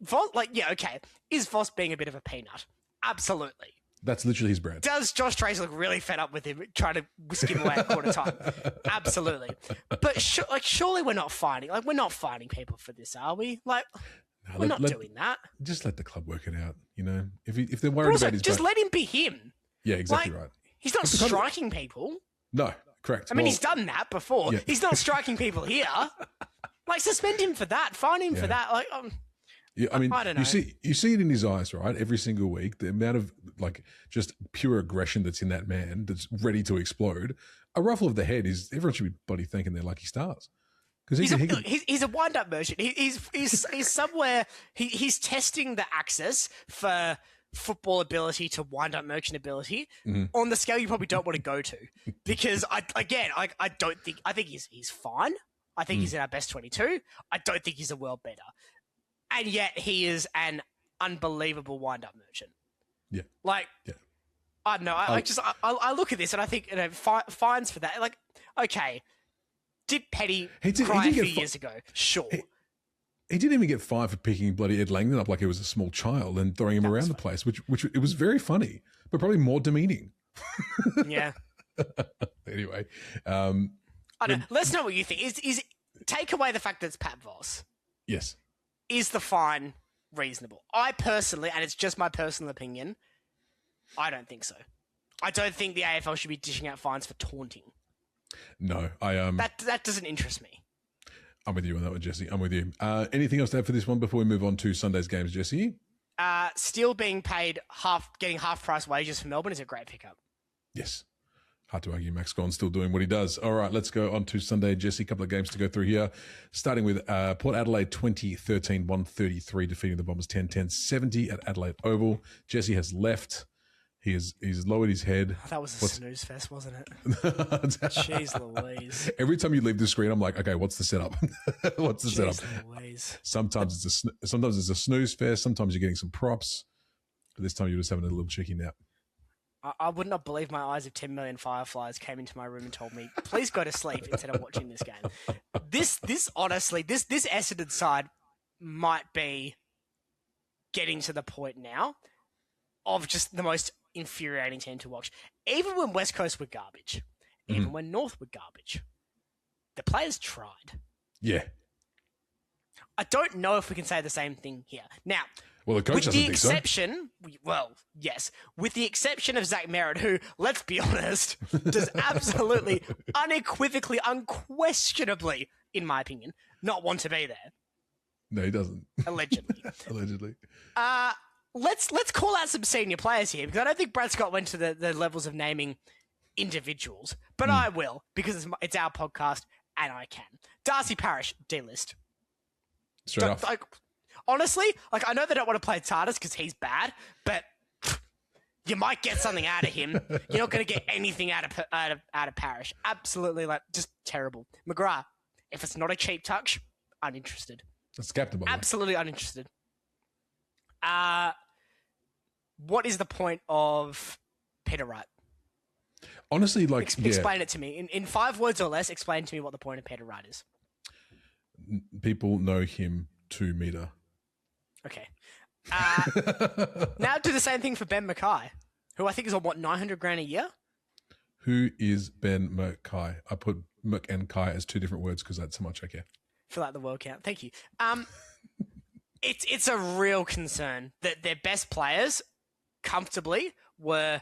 Voss, okay. Is Voss being a bit of a peanut? Absolutely. That's literally his brand. Does Josh Tracy look really fed up with him trying to whisk him away at quarter time? Absolutely. But surely we're not fighting. Like we're not fighting people for this, are we? Like. We're not doing that. Just let the club work it out. If they're worried about his just let him be him. Yeah, exactly right. He's not striking people. No, correct. I mean, he's done that before. Yeah. He's not striking people here. Like, suspend him for that. Fine him for that. Like, yeah, I mean, I don't know. You see it in his eyes, right? Every single week, the amount of like just pure aggression that's in that man that's ready to explode. A ruffle of the head is everyone should be bloody thanking their lucky stars. He's a wind-up merchant. He's somewhere. He's testing the axis for football ability to wind-up merchant ability on the scale you probably don't want to go to. Because I think he's fine. I think he's in our best 22. I don't think he's a world beater, and yet he is an unbelievable wind-up merchant. Yeah, I don't know. I look at this and I think fines for that. Like, okay. Did Petty cry a few years ago? Sure. He didn't even get fined for picking bloody Ed Langdon up like he was a small child and throwing him around the place, which it was very funny, but probably more demeaning. Yeah. Anyway. I don't know. Let's know what you think. Is take away the fact that it's Pat Voss. Yes. Is the fine reasonable? I personally, and it's just my personal opinion, I don't think so. I don't think the AFL should be dishing out fines for taunting. No, that doesn't interest me. I'm with you on that one, Jesse. I'm with you. Anything else to add for this one before we move on to Sunday's games, Jesse? Still being paid getting half price wages for Melbourne is a great pickup. Yes. Hard to argue. Max Gawn still doing what he does. All right, let's go on to Sunday, Jesse. A couple of games to go through here. Starting with Port Adelaide 2013, 133, defeating the Bombers 10-10, 70 at Adelaide Oval. Jesse has left. He's lowered his head. That was a snooze fest, wasn't it? Jeez Louise. Every time you leave the screen, I'm like, okay, what's the setup? What's the setup? Louise. Sometimes it's a snooze fest. Sometimes you're getting some props. But this time you're just having a little cheeky nap. I would not believe my eyes if 10 million fireflies came into my room and told me, please go to sleep instead of watching this game. This honestly, this Essendon side might be getting to the point now of just the most infuriating team to watch. Even when West Coast were garbage, even when North were garbage. The players tried. Yeah. I don't know if we can say the same thing here. Now, well, the coach with the doesn't think exception, well, yes, with the exception of Zach Merritt, who, let's be honest, does absolutely, unequivocally, unquestionably, in my opinion, not want to be there. No, he doesn't. Allegedly. Allegedly. Let's call out some senior players here, because I don't think Brad Scott went to the levels of naming individuals, but I will, because it's our podcast and I can. Darcy Parish, D-list. Straight off. Honestly, I know they don't want to play Tardis because he's bad, but you might get something out of him. You're not going to get anything out of Parish. Absolutely, just terrible. McGrath, if it's not a cheap touch, uninterested. That's captain, by the way. Absolutely uninterested. What is the point of Peter Wright? Honestly, explain it to me in 5 words or less. Explain to me what the point of Peter Wright is. People know him 2 meter. Okay. Now do the same thing for Ben Mackay, who I think is on $900,000 a year. Who is Ben Mackay? I put Mc and Kai as 2 different words because that's how much I care. Fill out the word count. Thank you. It's a real concern that their best players comfortably were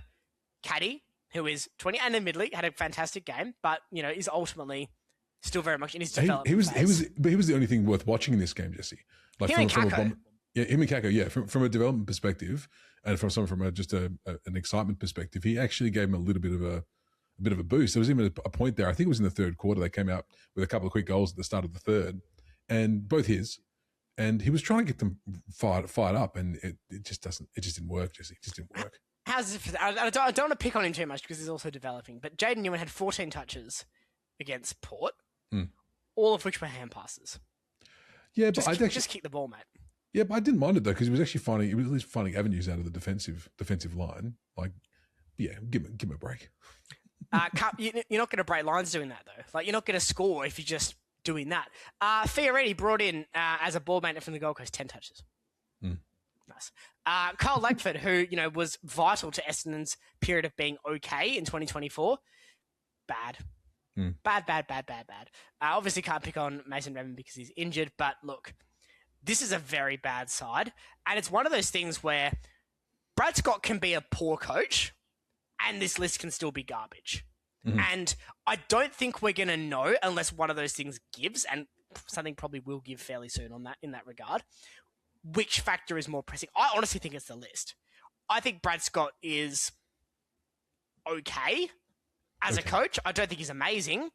Caddy, who is 20 and admittedly had a fantastic game, but is ultimately still very much in his development phase. He was the only thing worth watching in this game, Jesse. Him and Kako. Him and Kako, yeah. From a development perspective, and from an excitement perspective, he actually gave him a little bit of a boost. There was even a point there. I think it was in the third quarter. They came out with a couple of quick goals at the start of the third, and both his. And he was trying to get them fired up, and it just didn't work, Jesse. It just didn't work. I don't want to pick on him too much because he's also developing. But Jaden Newman had 14 touches against Port, all of which were hand passes. Yeah, but just kick the ball, mate. Yeah, but I didn't mind it though because he was actually finding avenues out of the defensive line. Give him a break. You're not going to break lines doing that though. You're not going to score if you're just doing that. Fioretti brought in as a ball maintenance from the Gold Coast 10 touches. Nice. Carl Langford, who was vital to Essendon's period of being okay in 2024. Bad. Bad. Obviously can't pick on Mason Redmond because he's injured, but look, this is a very bad side, and it's one of those things where Brad Scott can be a poor coach, and this list can still be garbage. And I don't think we're going to know unless one of those things gives, and something probably will give fairly soon in that regard, which factor is more pressing. I honestly think it's the list. I think Brad Scott is okay as a coach. I don't think he's amazing,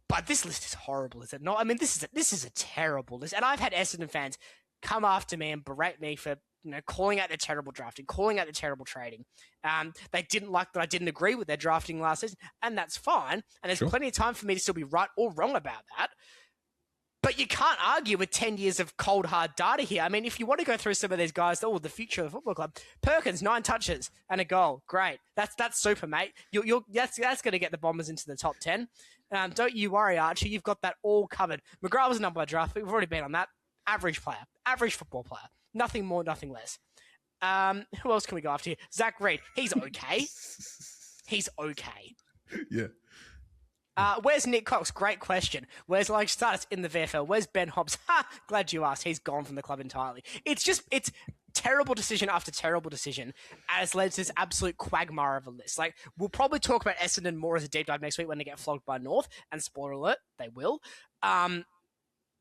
but this list is horrible, is it not? I mean, this is a terrible list, and I've had Essendon fans come after me and berate me for calling out their terrible drafting, calling out their terrible trading. They didn't like that I didn't agree with their drafting last season, and that's fine. And there's plenty of time for me to still be right or wrong about that. But you can't argue with 10 years of cold, hard data here. I mean, if you want to go through some of these guys, the future of the football club, Perkins, 9 touches and a goal. Great. That's super, mate. That's going to get the Bombers into the top 10. Don't you worry, Archie. You've got that all covered. McGrath was a number 1 draft. We've already been on that. Average player. Average football player. Nothing more, nothing less. Who else can we go after here? Zach Reed. He's okay. He's okay. Yeah. Where's Nick Cox? Great question. Where's status in the VFL? Where's Ben Hobbs? Glad you asked. He's gone from the club entirely. It's terrible decision after terrible decision, and it's led to this absolute quagmire of a list. We'll probably talk about Essendon more as a deep dive next week when they get flogged by North, and spoiler alert, they will.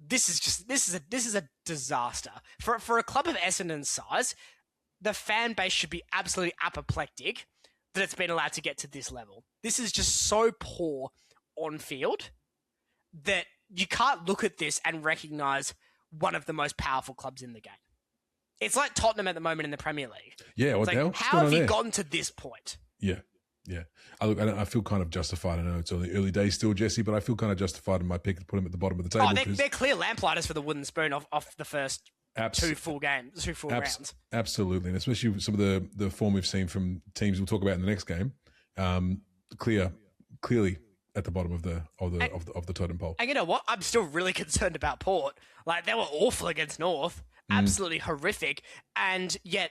This is a disaster. For a club of Essendon's size, the fan base should be absolutely apoplectic that it's been allowed to get to this level. This is just so poor on field that you can't look at this and recognise one of the most powerful clubs in the game. It's like Tottenham at the moment in the Premier League. Yeah, what the hell? How have you gotten to this point? Yeah. I feel kind of justified. I know it's early days still, Jesse, but I feel kind of justified in my pick to put him at the bottom of the table. Oh, they're clear lamplighters for the wooden spoon off the first two full rounds. Absolutely, and especially some of the form we've seen from teams we'll talk about in the next game. Clearly at the bottom of the totem pole. And you know what? I'm still really concerned about Port. They were awful against North, absolutely horrific, and yet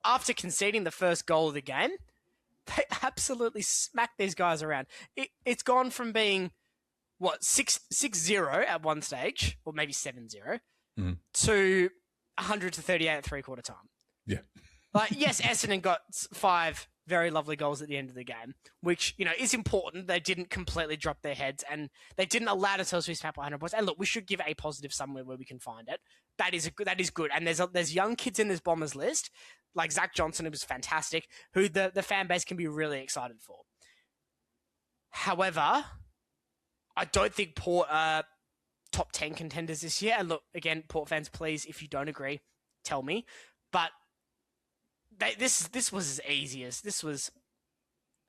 after conceding the first goal of the game, They absolutely smacked these guys around. It's gone from being, 6-0 at one stage, or maybe 7-0, to 100 to 38 at three-quarter time. Yeah. Yes, Essendon got 5 very lovely goals at the end of the game, which, is important. They didn't completely drop their heads, and they didn't allow themselves to be smacked by 100 points. And look, we should give a positive somewhere where we can find it. That is good. And there's young kids in this Bombers list, like Zach Johnson, who was fantastic, who the fan base can be really excited for. However, I don't think Port are top 10 contenders this year. And look, again, Port fans, please, if you don't agree, tell me. But this was as easy as this was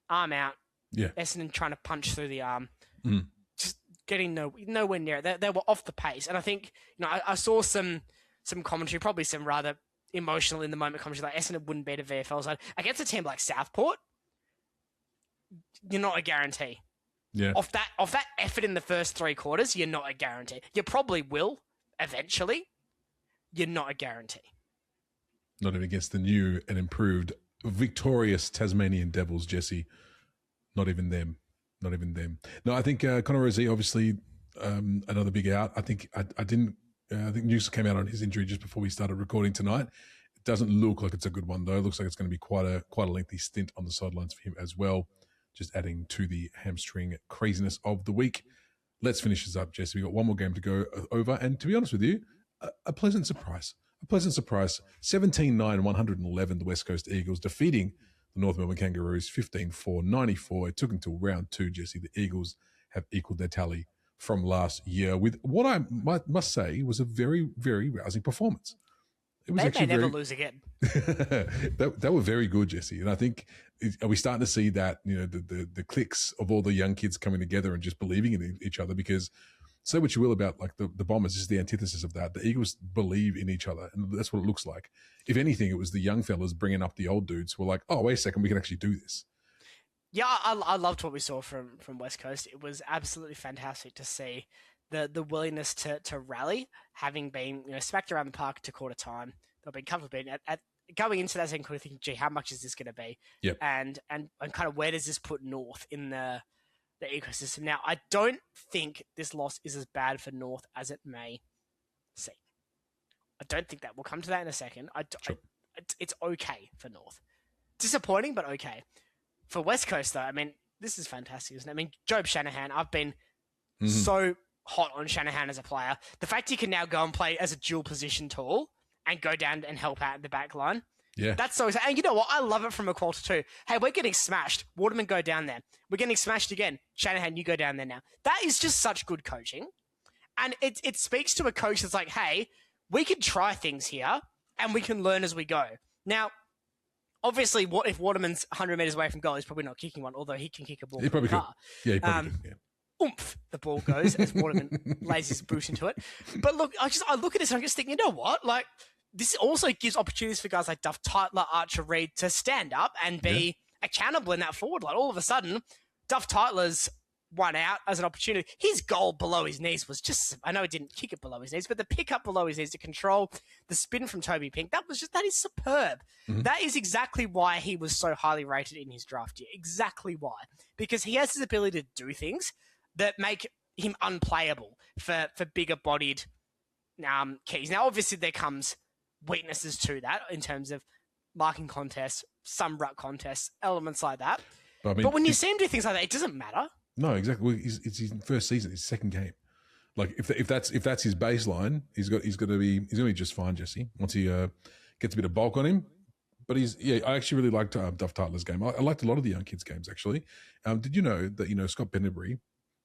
arm out. Yeah. Essendon trying to punch through the arm. Just getting nowhere near it. They were off the pace. And I think, I saw some commentary, probably some rather emotional in the moment commentary, like Essendon wouldn't beat a VFL side. Against a team like Southport, you're not a guarantee. Yeah. Off that effort in the first 3 quarters, you're not a guarantee. You probably will eventually. You're not a guarantee. Not even against the new and improved victorious Tasmanian Devils, Jesse. Not even them. No, I think Connor Rozee, obviously, another big out. I think I think news came out on his injury just before we started recording tonight. It doesn't look like it's a good one, though. It looks like it's going to be quite a lengthy stint on the sidelines for him as well. Just adding to the hamstring craziness of the week. Let's finish this up, Jesse. We've got one more game to go over. And to be honest with you, a pleasant surprise. 17-9, 111, the West Coast Eagles defeating the North Melbourne Kangaroos 15-4, 94. It took until round 2, Jesse. The Eagles have equaled their tally from last year with what I must say was a very, very rousing performance. It was they may never lose again. They were very good, Jesse. And I think, are we starting to see that, the clicks of all the young kids coming together and just believing in each other? Because say what you will about like the Bombers, is the antithesis of that. The Eagles believe in each other, and that's what it looks like. If anything, it was the young fellas bringing up the old dudes who were like, oh, wait a second, we can actually do this. Yeah, I loved what we saw from West Coast. It was absolutely fantastic to see the willingness to rally, having been smacked around the park to quarter time. They've been comfortable at going into that second quarter thinking, gee, how much is this going to be? Yep. And kind of where does this put North in the ecosystem? Now, I don't think this loss is as bad for North as it may seem. I don't think that. We'll come to that in a second. It's okay for North. Disappointing, but okay. For West Coast, though, I mean, this is fantastic, isn't it? I mean, Job Shanahan, I've been so hot on Shanahan as a player. The fact he can now go and play as a dual position tall and go down and help out in the back line. Yeah. That's so exciting. And you know what? I love it from a quarter too. Hey, we're getting smashed. Waterman, go down there. We're getting smashed again. Shanahan, you go down there now. That is just such good coaching. And it speaks to a coach that's like, hey, we can try things here and we can learn as we go. Now, obviously, what if Waterman's 100 metres away from goal, he's probably not kicking one, although he can kick a ball. He probably could. Yeah, he probably could. Yeah. Oomph, the ball goes as Waterman lays his boot into it. But look, I look at this and I'm just thinking, you know what? Like, this also gives opportunities for guys like Duff Tytler, Archer Reid to stand up and be accountable in that forward line. All of a sudden, Duff Tytler's one out as an opportunity. His goal below his knees was just, I know he didn't kick it below his knees, but the pick up below his knees to control the spin from Toby Pink, that is superb. That is exactly why he was so highly rated in his draft year. Exactly why. Because he has his ability to do things that make him unplayable for bigger bodied keys. Now, obviously, there comes weaknesses to that in terms of marking contests, some ruck contests, elements like that. But when you see him do things like that, it doesn't matter. No, exactly. Well, it's his first season, his second game. Like if that's his baseline, he's going to be just fine, Jesse. Once he gets a bit of bulk on him. But I actually really liked Duff Tytler's game. I liked a lot of the young kids' games actually. Did you know that Scott Penderbury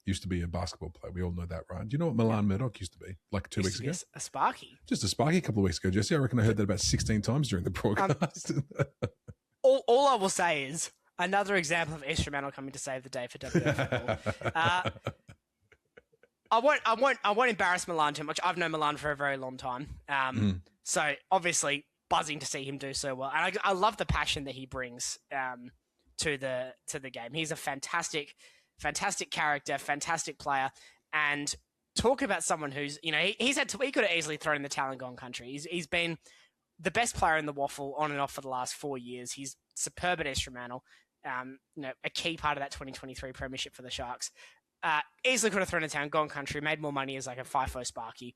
used to be a basketball player? We all know that, right? Do you know what Milan Murdoch used to be? Like 2 weeks ago? A Sparky. Just a Sparky a couple of weeks ago, Jesse. I reckon I heard that about 16 times during the broadcast. All I will say is another example of instrumental coming to save the day for WFL. I won't embarrass Milan too much. I've known Milan for a very long time. So obviously buzzing to see him do so well. And I love the passion that he brings to the game. He's a fantastic character, fantastic player, and talk about someone who's, he could have easily thrown in the Talangong country. He's been the best player in the waffle on and off for the last 4 years. He's superb at instrumental. a key part of that 2023 premiership for the Sharks. Easily could have thrown a town, gone country, made more money as like a FIFO Sparky.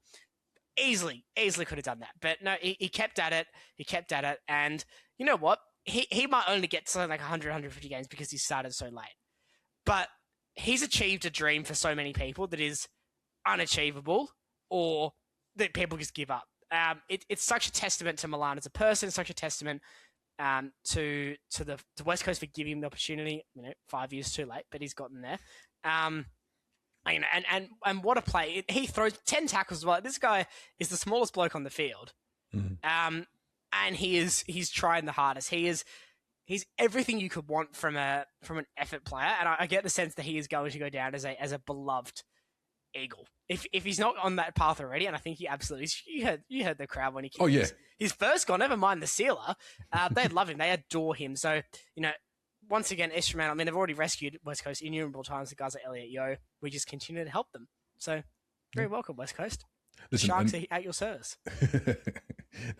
Easily could have done that. But no, he kept at it. He kept at it. And you know what? He might only get something like 100, 150 games because he started so late. But he's achieved a dream for so many people that is unachievable or that people just give up. It's such a testament to Milan as a person, such a testament to the West Coast for giving him the opportunity. 5 years too late, but he's gotten there. And what a play! He throws 10 tackles as well. This guy is the smallest bloke on the field, and he's trying the hardest. He's everything you could want from an effort player, and I get the sense that he is going to go down as a beloved Eagle. If he's not on that path already, and I think he absolutely is. You heard the crowd when he kicked his first goal. Never mind the sealer. They love him. They adore him. So once again, Estraman, I mean, they've already rescued West Coast innumerable times. The guys like Elliot Yeo, we just continue to help them. So, very welcome, West Coast. Listen, Sharks are at your service.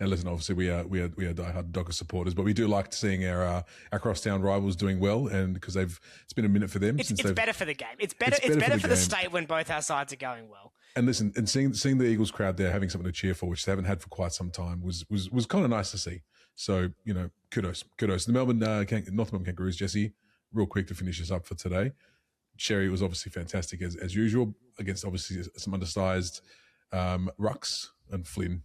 Now, listen, obviously we are diehard Dockers supporters, but we do like seeing our crosstown rivals doing well, and because it's been a minute for them. It's better for the game. It's better for the state when both our sides are going well. And listen, and seeing the Eagles crowd there having something to cheer for, which they haven't had for quite some time, was kind of nice to see. So kudos. The North Melbourne Kangaroos, Jesse, real quick to finish this up for today. Sherry was obviously fantastic as usual against obviously some undersized rucks, and Flynn's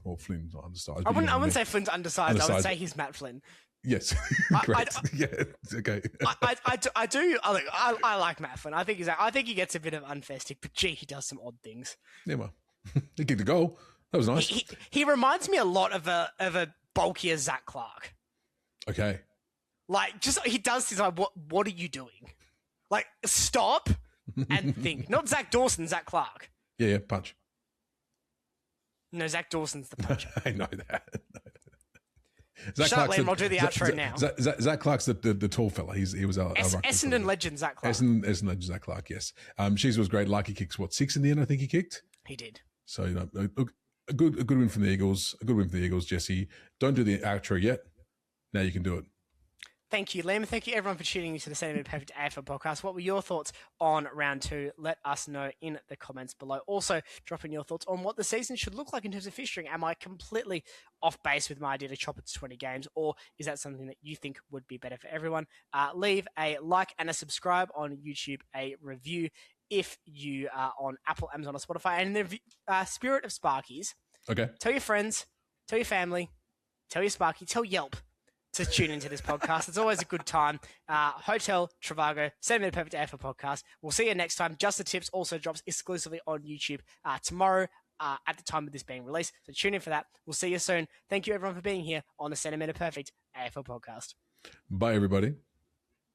not undersized. I wouldn't say Flynn's undersized. I would say he's Matt Flynn. Yes, correct. Okay. I like Matt Flynn. I think he gets a bit of unfair stick, but gee, he does some odd things. Yeah, well, he kicked a goal. That was nice. He reminds me a lot of a bulkier Zach Clark. Okay. Like, just he does things like, what are you doing? Like, stop and think. Not Zach Dawson, Zach Clark. Yeah, punch. No, Zach Dawson's the puncher. I know that. Shut up, Liam. I'll do the outro now. Zach Clark's the tall fella. He was our Essendon legend, Zach Clark. Essendon legend, Zach Clark, yes. She's was great. Like he kicks, 6 in the end, I think he kicked? He did. So, a good win from the Eagles. A good win from the Eagles, Jesse. Don't do the outro yet. Now you can do it. Thank you, Liam. Thank you, everyone, for tuning into the Centimetre Perfect AFL podcast. What were your thoughts on round 2? Let us know in the comments below. Also, drop in your thoughts on what the season should look like in terms of fixturing. Am I completely off base with my idea to chop it to 20 games, or is that something that you think would be better for everyone? Leave a like and a subscribe on YouTube, a review if you are on Apple, Amazon, or Spotify. And in the spirit of Sparkies, tell your friends, tell your family, tell your Sparky, tell Yelp to tune into this podcast. It's always a good time. Hotel Trivago, Centimetre Perfect AFL podcast. We'll see you next time. Just the Tips also drops exclusively on YouTube tomorrow at the time of this being released. So tune in for that. We'll see you soon. Thank you, everyone, for being here on the Centimetre Perfect AFL podcast. Bye, everybody.